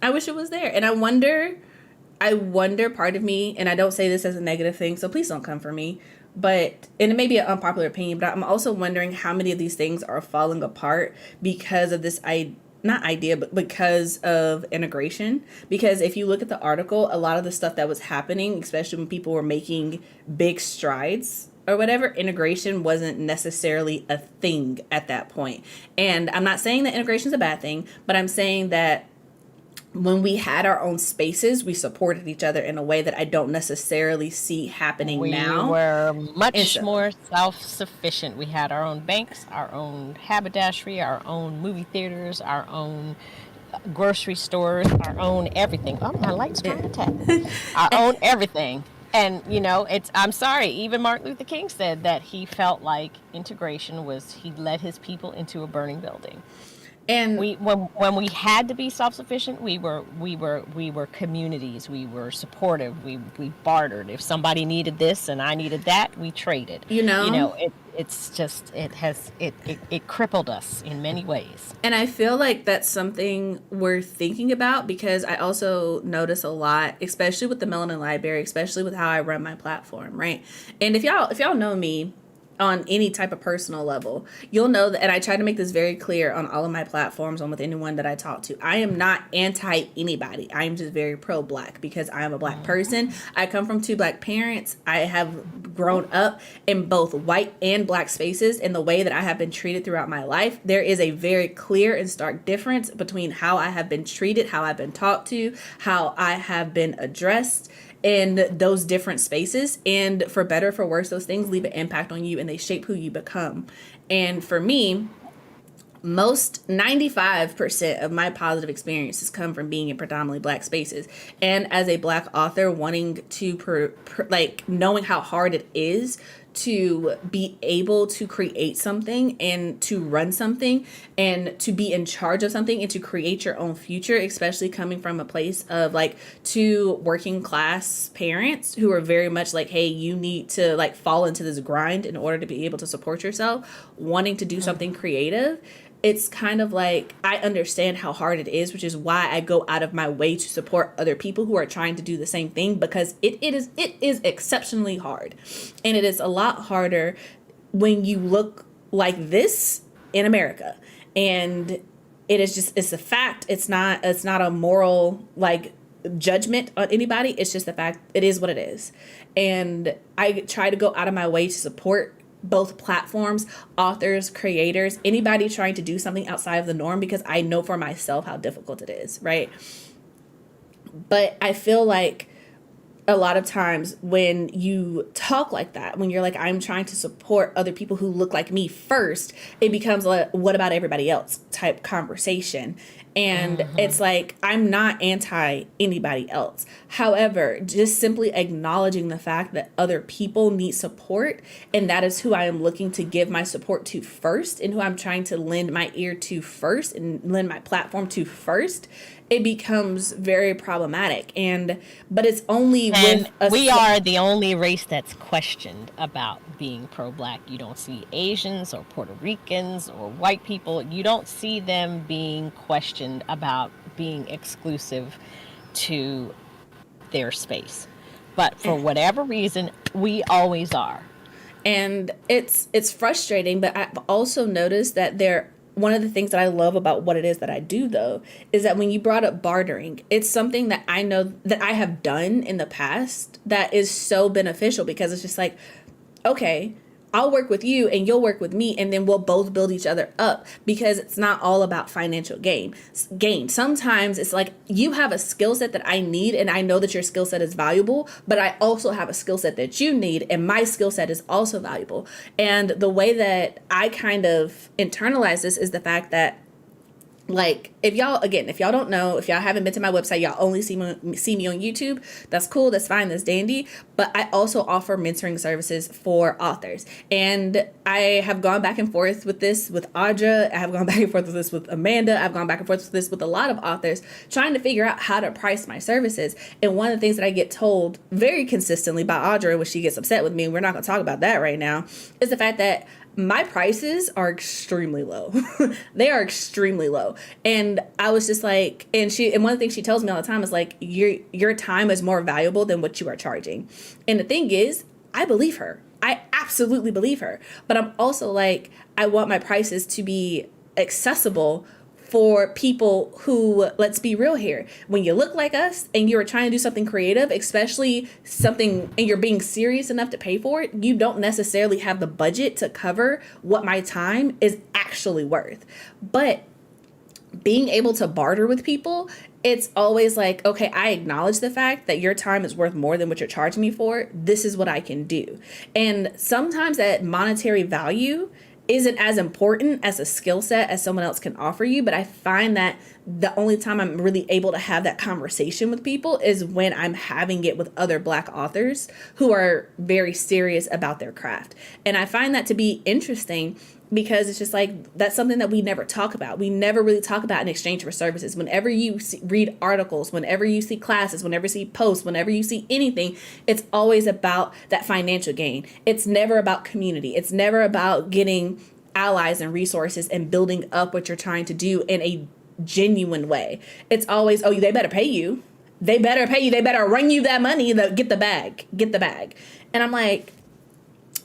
I wish it was there. And I wonder part of me, and I don't say this as a negative thing, so please don't come for me, and it may be an unpopular opinion, but I'm also wondering how many of these things are falling apart because of this not idea, but because of integration. Because if you look at the article, a lot of the stuff that was happening, especially when people were making big strides or whatever, integration wasn't necessarily a thing at that point. And I'm not saying that integration is a bad thing, but I'm saying that when we had our own spaces, we supported each other in a way that I don't necessarily see happening now. We were much more self-sufficient. We had our own banks, our own haberdashery, our own movie theaters, our own grocery stores, our own everything. Oh, my light's trying to tap. Our own everything. And, I'm sorry, even Martin Luther King said that he felt like integration was, he led his people into a burning building. And when we had to be self-sufficient, we were communities. We were supportive. We bartered. If somebody needed this and I needed that, we traded. It's just it crippled us in many ways. And I feel like that's something we're thinking about, because I also notice a lot, especially with the Melanin Library, especially with how I run my platform, right? And if y'all know me on any type of personal level, you'll know that, and I try to make this very clear on all of my platforms and with anyone that I talk to, I am not anti anybody. I am just very pro black because I am a black person. I come from 2 black parents. I have grown up in both white and black spaces. In the way that I have been treated throughout my life, there is a very clear and stark difference between how I have been treated, how I've been talked to, how I have been addressed in those different spaces. And for better or for worse, those things leave an impact on you and they shape who you become. And for me, most 95% of my positive experiences come from being in predominantly Black spaces, and as a Black author wanting to like knowing how hard it is to be able to create something and to run something and to be in charge of something and to create your own future, especially coming from a place of like two working class parents who are very much like, hey, you need to like fall into this grind in order to be able to support yourself, wanting to do something creative. It's kind of like, I understand how hard it is, which is why I go out of my way to support other people who are trying to do the same thing, because it is exceptionally hard. And it is a lot harder when you look like this in America. And it's a fact. It's not a moral like judgment on anybody. It's just the fact. It is what it is. And I try to go out of my way to support both platforms, authors, creators, anybody trying to do something outside of the norm, because I know for myself how difficult it is, right? But I feel like a lot of times when you talk like that, when you're like, I'm trying to support other people who look like me first, it becomes a what about everybody else type conversation. And it's like, I'm not anti anybody else. However, just simply acknowledging the fact that other people need support, and that is who I am looking to give my support to first, and who I'm trying to lend my ear to first and lend my platform to first, it becomes very problematic. But it's only and with we are the only race that's questioned about being pro-Black. You don't see Asians or Puerto Ricans or white people. You don't see them being questioned about being exclusive to their space. But for whatever reason, we always are. And it's frustrating, but I've also noticed that one of the things that I love about what it is that I do, though, is that when you brought up bartering, it's something that I know that I have done in the past that is so beneficial, because it's just like, okay, I'll work with you and you'll work with me, and then we'll both build each other up, because it's not all about financial gain. Sometimes it's like, you have a skill set that I need, and I know that your skill set is valuable, but I also have a skill set that you need, and my skill set is also valuable. And the way that I kind of internalize this is the fact that, like, if y'all don't know, if y'all haven't been to my website, y'all only see me on YouTube, that's cool, that's fine, that's dandy. But I also offer mentoring services for authors. And I have gone back and forth with this with Audra. I have gone back and forth with this with Amanda. I've gone back and forth with this with a lot of authors, trying to figure out how to price my services. And one of the things that I get told very consistently by Audra, when she gets upset with me, and we're not going to talk about that right now, is the fact that my prices are extremely low. They are extremely low. And I was just like, and one of the things she tells me all the time is like, your time is more valuable than what you are charging. And the thing is, I believe her. I absolutely believe her. But I'm also like, I want my prices to be accessible for people who, let's be real here, when you look like us and you're trying to do something creative, especially something, and you're being serious enough to pay for it, you don't necessarily have the budget to cover what my time is actually worth. But being able to barter with people, it's always like, okay, I acknowledge the fact that your time is worth more than what you're charging me for. This is what I can do. And sometimes that monetary value isn't as important as a skill set as someone else can offer you. But I find that the only time I'm really able to have that conversation with people is when I'm having it with other Black authors who are very serious about their craft. And I find that to be interesting, because it's just like, that's something that we never talk about. We never really talk about in exchange for services. Whenever you read articles, whenever you see classes, whenever you see posts, whenever you see anything, it's always about that financial gain. It's never about community. It's never about getting allies and resources and building up what you're trying to do in a genuine way. It's always, oh, they better pay you. They better pay you. They better run you that money. Get the bag. And I'm like,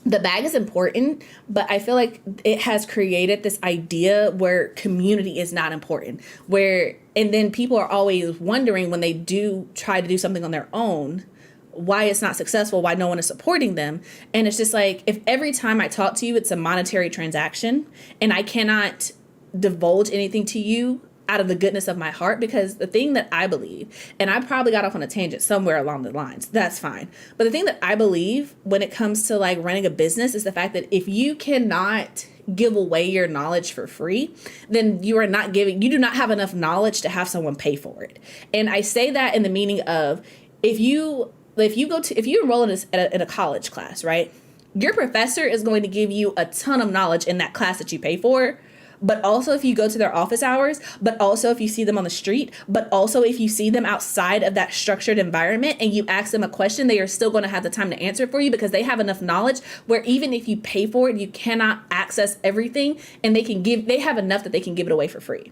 the bag is important, but I feel like it has created this idea where community is not important, and then people are always wondering when they do try to do something on their own, why it's not successful, why no one is supporting them. And it's just like, if every time I talk to you, it's a monetary transaction and I cannot divulge anything to you out of the goodness of my heart, because the thing that I believe, and I probably got off on a tangent somewhere along the lines, that's fine. But the thing that I believe when it comes to like running a business is the fact that if you cannot give away your knowledge for free, then you do not have enough knowledge to have someone pay for it. And I say that in the meaning of, if you enroll in a college class, right? Your professor is going to give you a ton of knowledge in that class that you pay for. But also if you go to their office hours, but also if you see them on the street, but also if you see them outside of that structured environment and you ask them a question, they are still going to have the time to answer it for you, because they have enough knowledge where even if you pay for it, you cannot access everything, and they have enough that they can give it away for free.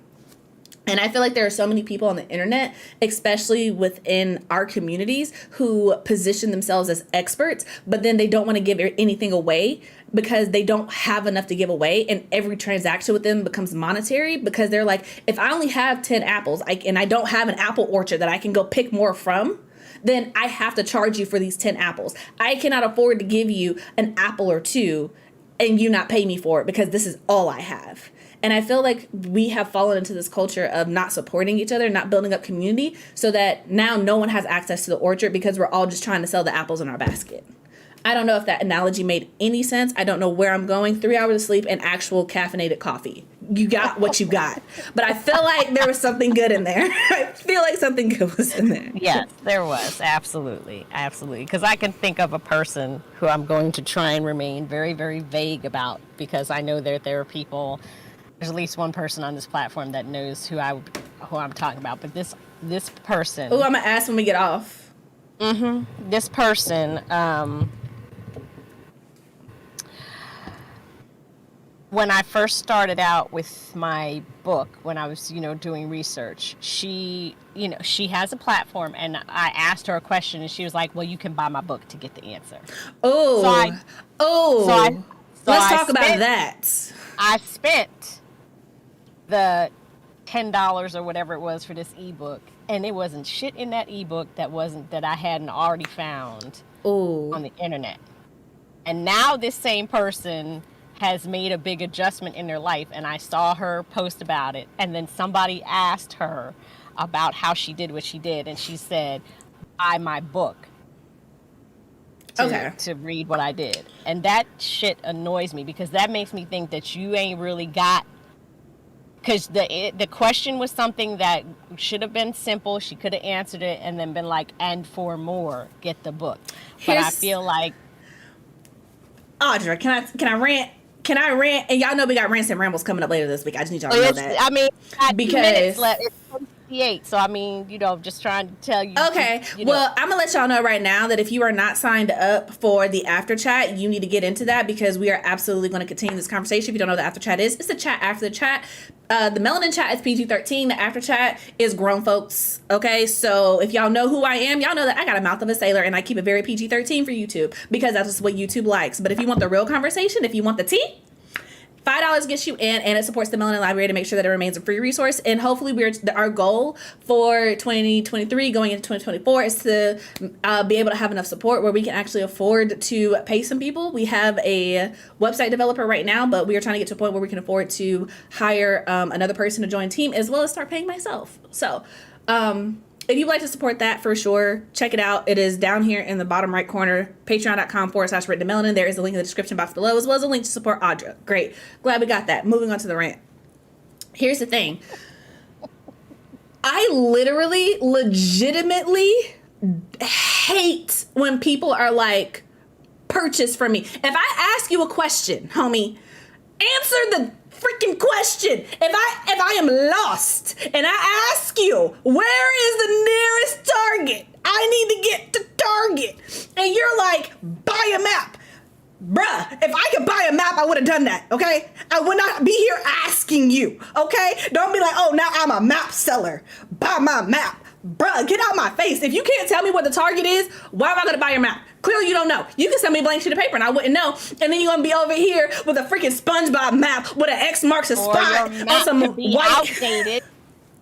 And I feel like there are so many people on the internet, especially within our communities, who position themselves as experts, but then they don't want to give anything away because they don't have enough to give away. And every transaction with them becomes monetary, because they're like, if I only have 10 apples and I don't have an apple orchard that I can go pick more from, then I have to charge you for these 10 apples. I cannot afford to give you an apple or two and you not pay me for it because this is all I have. And I feel like we have fallen into this culture of not supporting each other, not building up community, so that now no one has access to the orchard because we're all just trying to sell the apples in our basket. I don't know if that analogy made any sense. I don't know where I'm going. 3 hours of sleep and actual caffeinated coffee. You got what you got. But I feel like there was something good in there. I feel like something good was in there. Yes, there was. Absolutely. Absolutely. Because I can think of a person who I'm going to try and remain very, very vague about, because I know that there are people. There's at least one person on this platform that knows who I'm talking about. But this person. Oh, I'm gonna ask when we get off. Mm-hmm. This person. When I first started out with my book, when I was, doing research, she has a platform, and I asked her a question, and she was like, "Well, you can buy my book to get the answer." Let's talk about that. I spent the $10 or whatever it was for this ebook, and it wasn't shit in that ebook that I hadn't already found on the internet. And now this same person has made a big adjustment in their life, and I saw her post about it, and then somebody asked her about how she did what she did, and she said, "Buy my book to read what I did." And that shit annoys me, because that makes me think that you ain't really got. Because the question was something that should have been simple. She could have answered it and then been like, "And for more, get the book." But I feel like, Audra, can I rant? Can I rant? And y'all know we got rants and rambles coming up later this week. I just need y'all to know that. I mean, I got 2 minutes left. It's 58, so I mean, just trying to tell you. Okay, well, I'm gonna let y'all know right now that if you are not signed up for the after chat, you need to get into that, because we are absolutely going to continue this conversation. If you don't know what the after chat is, it's the chat after the chat. The Melanin Chat is PG-13. The after chat is grown folks. Okay, so if y'all know who I am, y'all know that I got a mouth of a sailor, and I keep it very PG-13 for YouTube, because that's just what YouTube likes. But if you want the real conversation, if you want the tea, $5 gets you in, and it supports the Melanin Library to make sure that it remains a free resource. And hopefully our goal for 2023 going into 2024 is to be able to have enough support where we can actually afford to pay some people. We have a website developer right now, but we are trying to get to a point where we can afford to hire another person to join the team, as well as start paying myself. So if you'd like to support that, for sure, check it out. It is down here in the bottom right corner, patreon.com/writemelanin. There is a link in the description box below, as well as a link to support Audra. Great. Glad we got that. Moving on to the rant. Here's the thing. I legitimately hate when people are like, purchase from me. If I ask you a question, homie, answer the freaking question. If I am lost and I ask you, where is the nearest Target? I need to get to Target. And you're like, buy a map. Bruh, if I could buy a map, I would have done that, okay? I would not be here asking you, okay? Don't be like, oh, now I'm a map seller. Buy my map. Bruh, get out my face. If you can't tell me what the Target is, why am I going to buy your map? Clearly you don't know. You can send me a blank sheet of paper and I wouldn't know. And then you're going to be over here with a freaking SpongeBob map with an X marks a spot on some white. Outdated.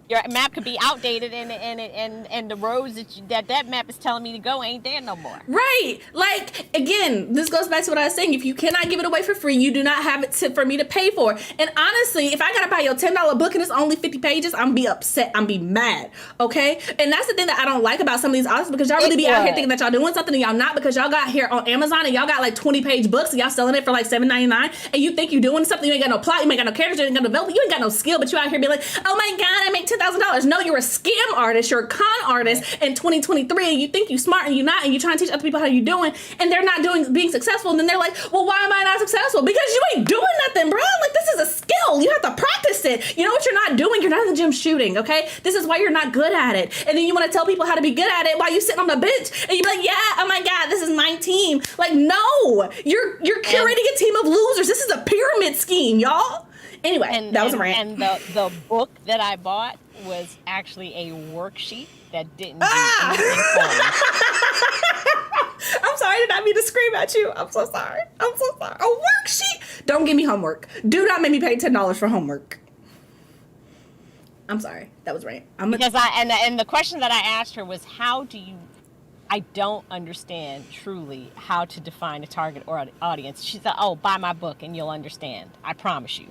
Your map could be outdated, and the roads that map is telling me to go ain't there no more. Right. Like, again, this goes back to what I was saying. If you cannot give it away for free, you do not have it for me to pay for. And honestly, if I gotta buy your $10 book and it's only 50 pages, I'm be upset. I'm be mad. Okay? And that's the thing that I don't like about some of these authors, because y'all really be out here thinking that y'all doing something and y'all not, because y'all got here on Amazon and y'all got like 20-page books and y'all selling it for like $7.99, and you think you doing something. You ain't got no plot, you ain't got no characters, you ain't got no development, you ain't got no skill, but you out here be like, oh my God, I make $10,000. No, you're a scam artist, you're a con artist in 2023, and you think you smart and you not, and you trying to teach other people how you doing, and they're not being successful, and then they're like, well, why am I not successful? Because you ain't doing nothing, bro. Like, this is a skill. You have to practice it. You know what you're not doing? You're not in the gym shooting, okay? This is why you're not good at it. And then you want to tell people how to be good at it while you sitting on the bench, and you be like, yeah, oh my God, this is my team. Like, no, you're curating a team of losers. This is a pyramid scheme, y'all. Anyway, that was a rant. And the book that I bought was actually a worksheet that didn't do anything for me. I'm sorry, I did not mean to scream at you. I'm so sorry. A worksheet? Don't give me homework. Do not make me pay $10 for homework. I'm sorry. That was rant. Because the question that I asked her was, I don't understand truly how to define a target or audience. She said, oh, buy my book and you'll understand. I promise you.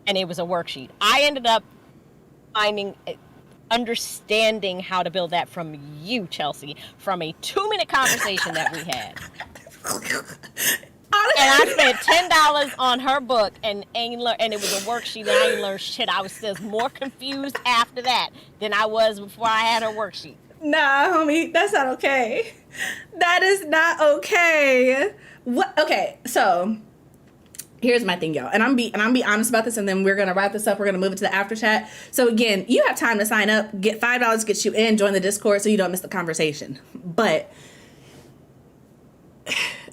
And it was a worksheet. I ended up understanding how to build that from you, Chelsea, from a 2-minute conversation that we had. And I spent $10 on her book, and it was a worksheet, and I ain't learned shit. I was still more confused after that than I was before I had her worksheet. Nah, homie, that's not okay. That is not okay. What? Okay, so here's my thing, y'all, and I'm be honest about this, and then we're gonna wrap this up. We're gonna move it to the after chat. So again, you have time to sign up. Get $5 gets you in. Join the Discord so you don't miss the conversation. But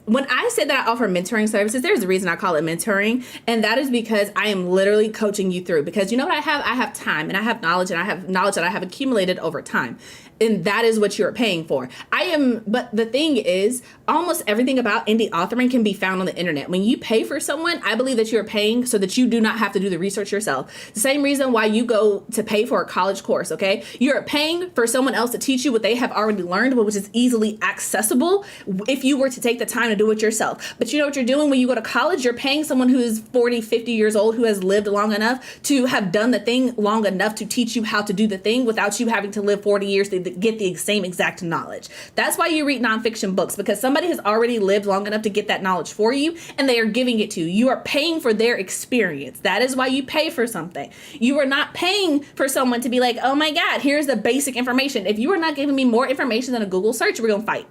when I say that I offer mentoring services, there's a reason I call it mentoring, and that is because I am literally coaching you through. Because you know what I have? I have time, and I have knowledge, and I have knowledge that I have accumulated over time. And that is what you're paying for. But the thing is, almost everything about indie authoring can be found on the internet. When you pay for someone, I believe that you're paying so that you do not have to do the research yourself. The same reason why you go to pay for a college course, okay? You're paying for someone else to teach you what they have already learned, which is easily accessible if you were to take the time to do it yourself. But you know what you're doing when you go to college? You're paying someone who is 40, 50 years old, who has lived long enough to have done the thing long enough to teach you how to do the thing without you having to live 40 years to get the same exact knowledge. That's why you read nonfiction books, because somebody has already lived long enough to get that knowledge for you, and they are giving it to you. You are paying for their experience. That is why you pay for something. You are not paying for someone to be like, oh my God, here's the basic information. If you are not giving me more information than a Google search, we're gonna fight.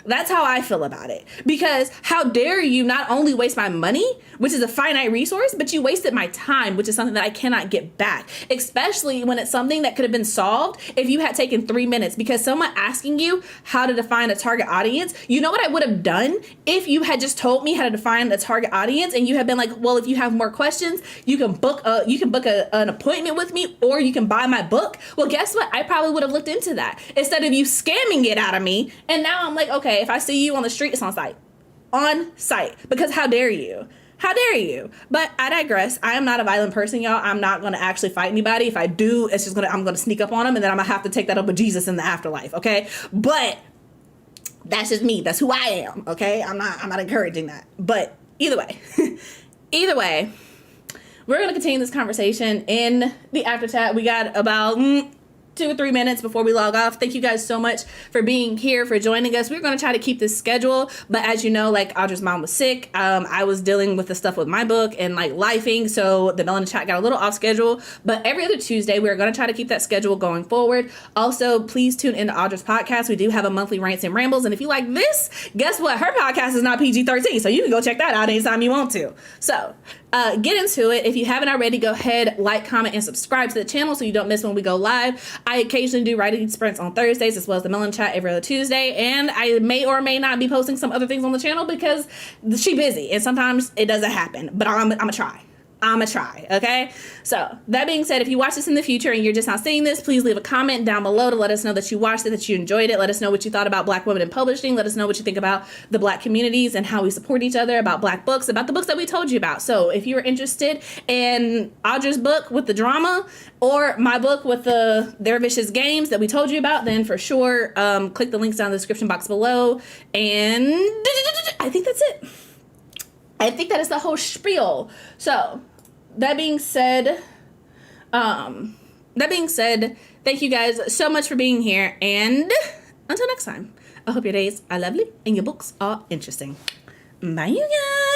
That's how I feel about it. Because how dare you not only waste my money, which is a finite resource, but you wasted my time, which is something that I cannot get back. Especially when it's something that could have been solved if you had taken 3 minutes. Because someone asking you how to define a target audience, you know what I would have done if you had just told me how to define a target audience, and you had been like, well, if you have more questions, you can book an appointment with me, or you can buy my book. Well, guess what? I probably would have looked into that instead of you scamming it out of me. And now I'm like, okay, if I see you on the street, it's on site. On site. Because how dare you? How dare you? But I digress. I am not a violent person, y'all. I'm not going to actually fight anybody. If I do, I'm going to sneak up on them, and then I'm going to have to take that up with Jesus in the afterlife, okay? But that's just me. That's who I am, okay? I'm not encouraging that. But either way, we're going to continue this conversation in the after chat. We got about 2 or 3 minutes before we log off. Thank you guys so much for being here, for joining us. We're going to try to keep this schedule, but as you know, like, Audra's mom was sick. I was dealing with the stuff with my book and like lifing, so the Melanin Chat got a little off schedule, but every other Tuesday, we're going to try to keep that schedule going forward. Also, please tune into Audra's podcast. We do have a monthly rants and rambles, and if you like this, guess what? Her podcast is not PG-13, so you can go check that out anytime you want to. So get into it. If you haven't already, go ahead, like, comment, and subscribe to the channel so you don't miss when we go live. I occasionally do writing sprints on Thursdays, as well as the Melanin Chat every other Tuesday, and I may or may not be posting some other things on the channel because she's busy, and sometimes it doesn't happen, but I'm gonna try. I'ma try, okay? So, that being said, if you watch this in the future and you're just not seeing this, please leave a comment down below to let us know that you watched it, that you enjoyed it. Let us know what you thought about Black women in publishing. Let us know what you think about the Black communities and how we support each other, about Black books, about the books that we told you about. So, if you're interested in Audra's book with the drama or my book with their vicious games that we told you about, then for sure, click the links down in the description box below. And I think that's it. I think that is the whole spiel. So, that being said, thank you guys so much for being here. And until next time, I hope your days are lovely and your books are interesting. Bye, you guys.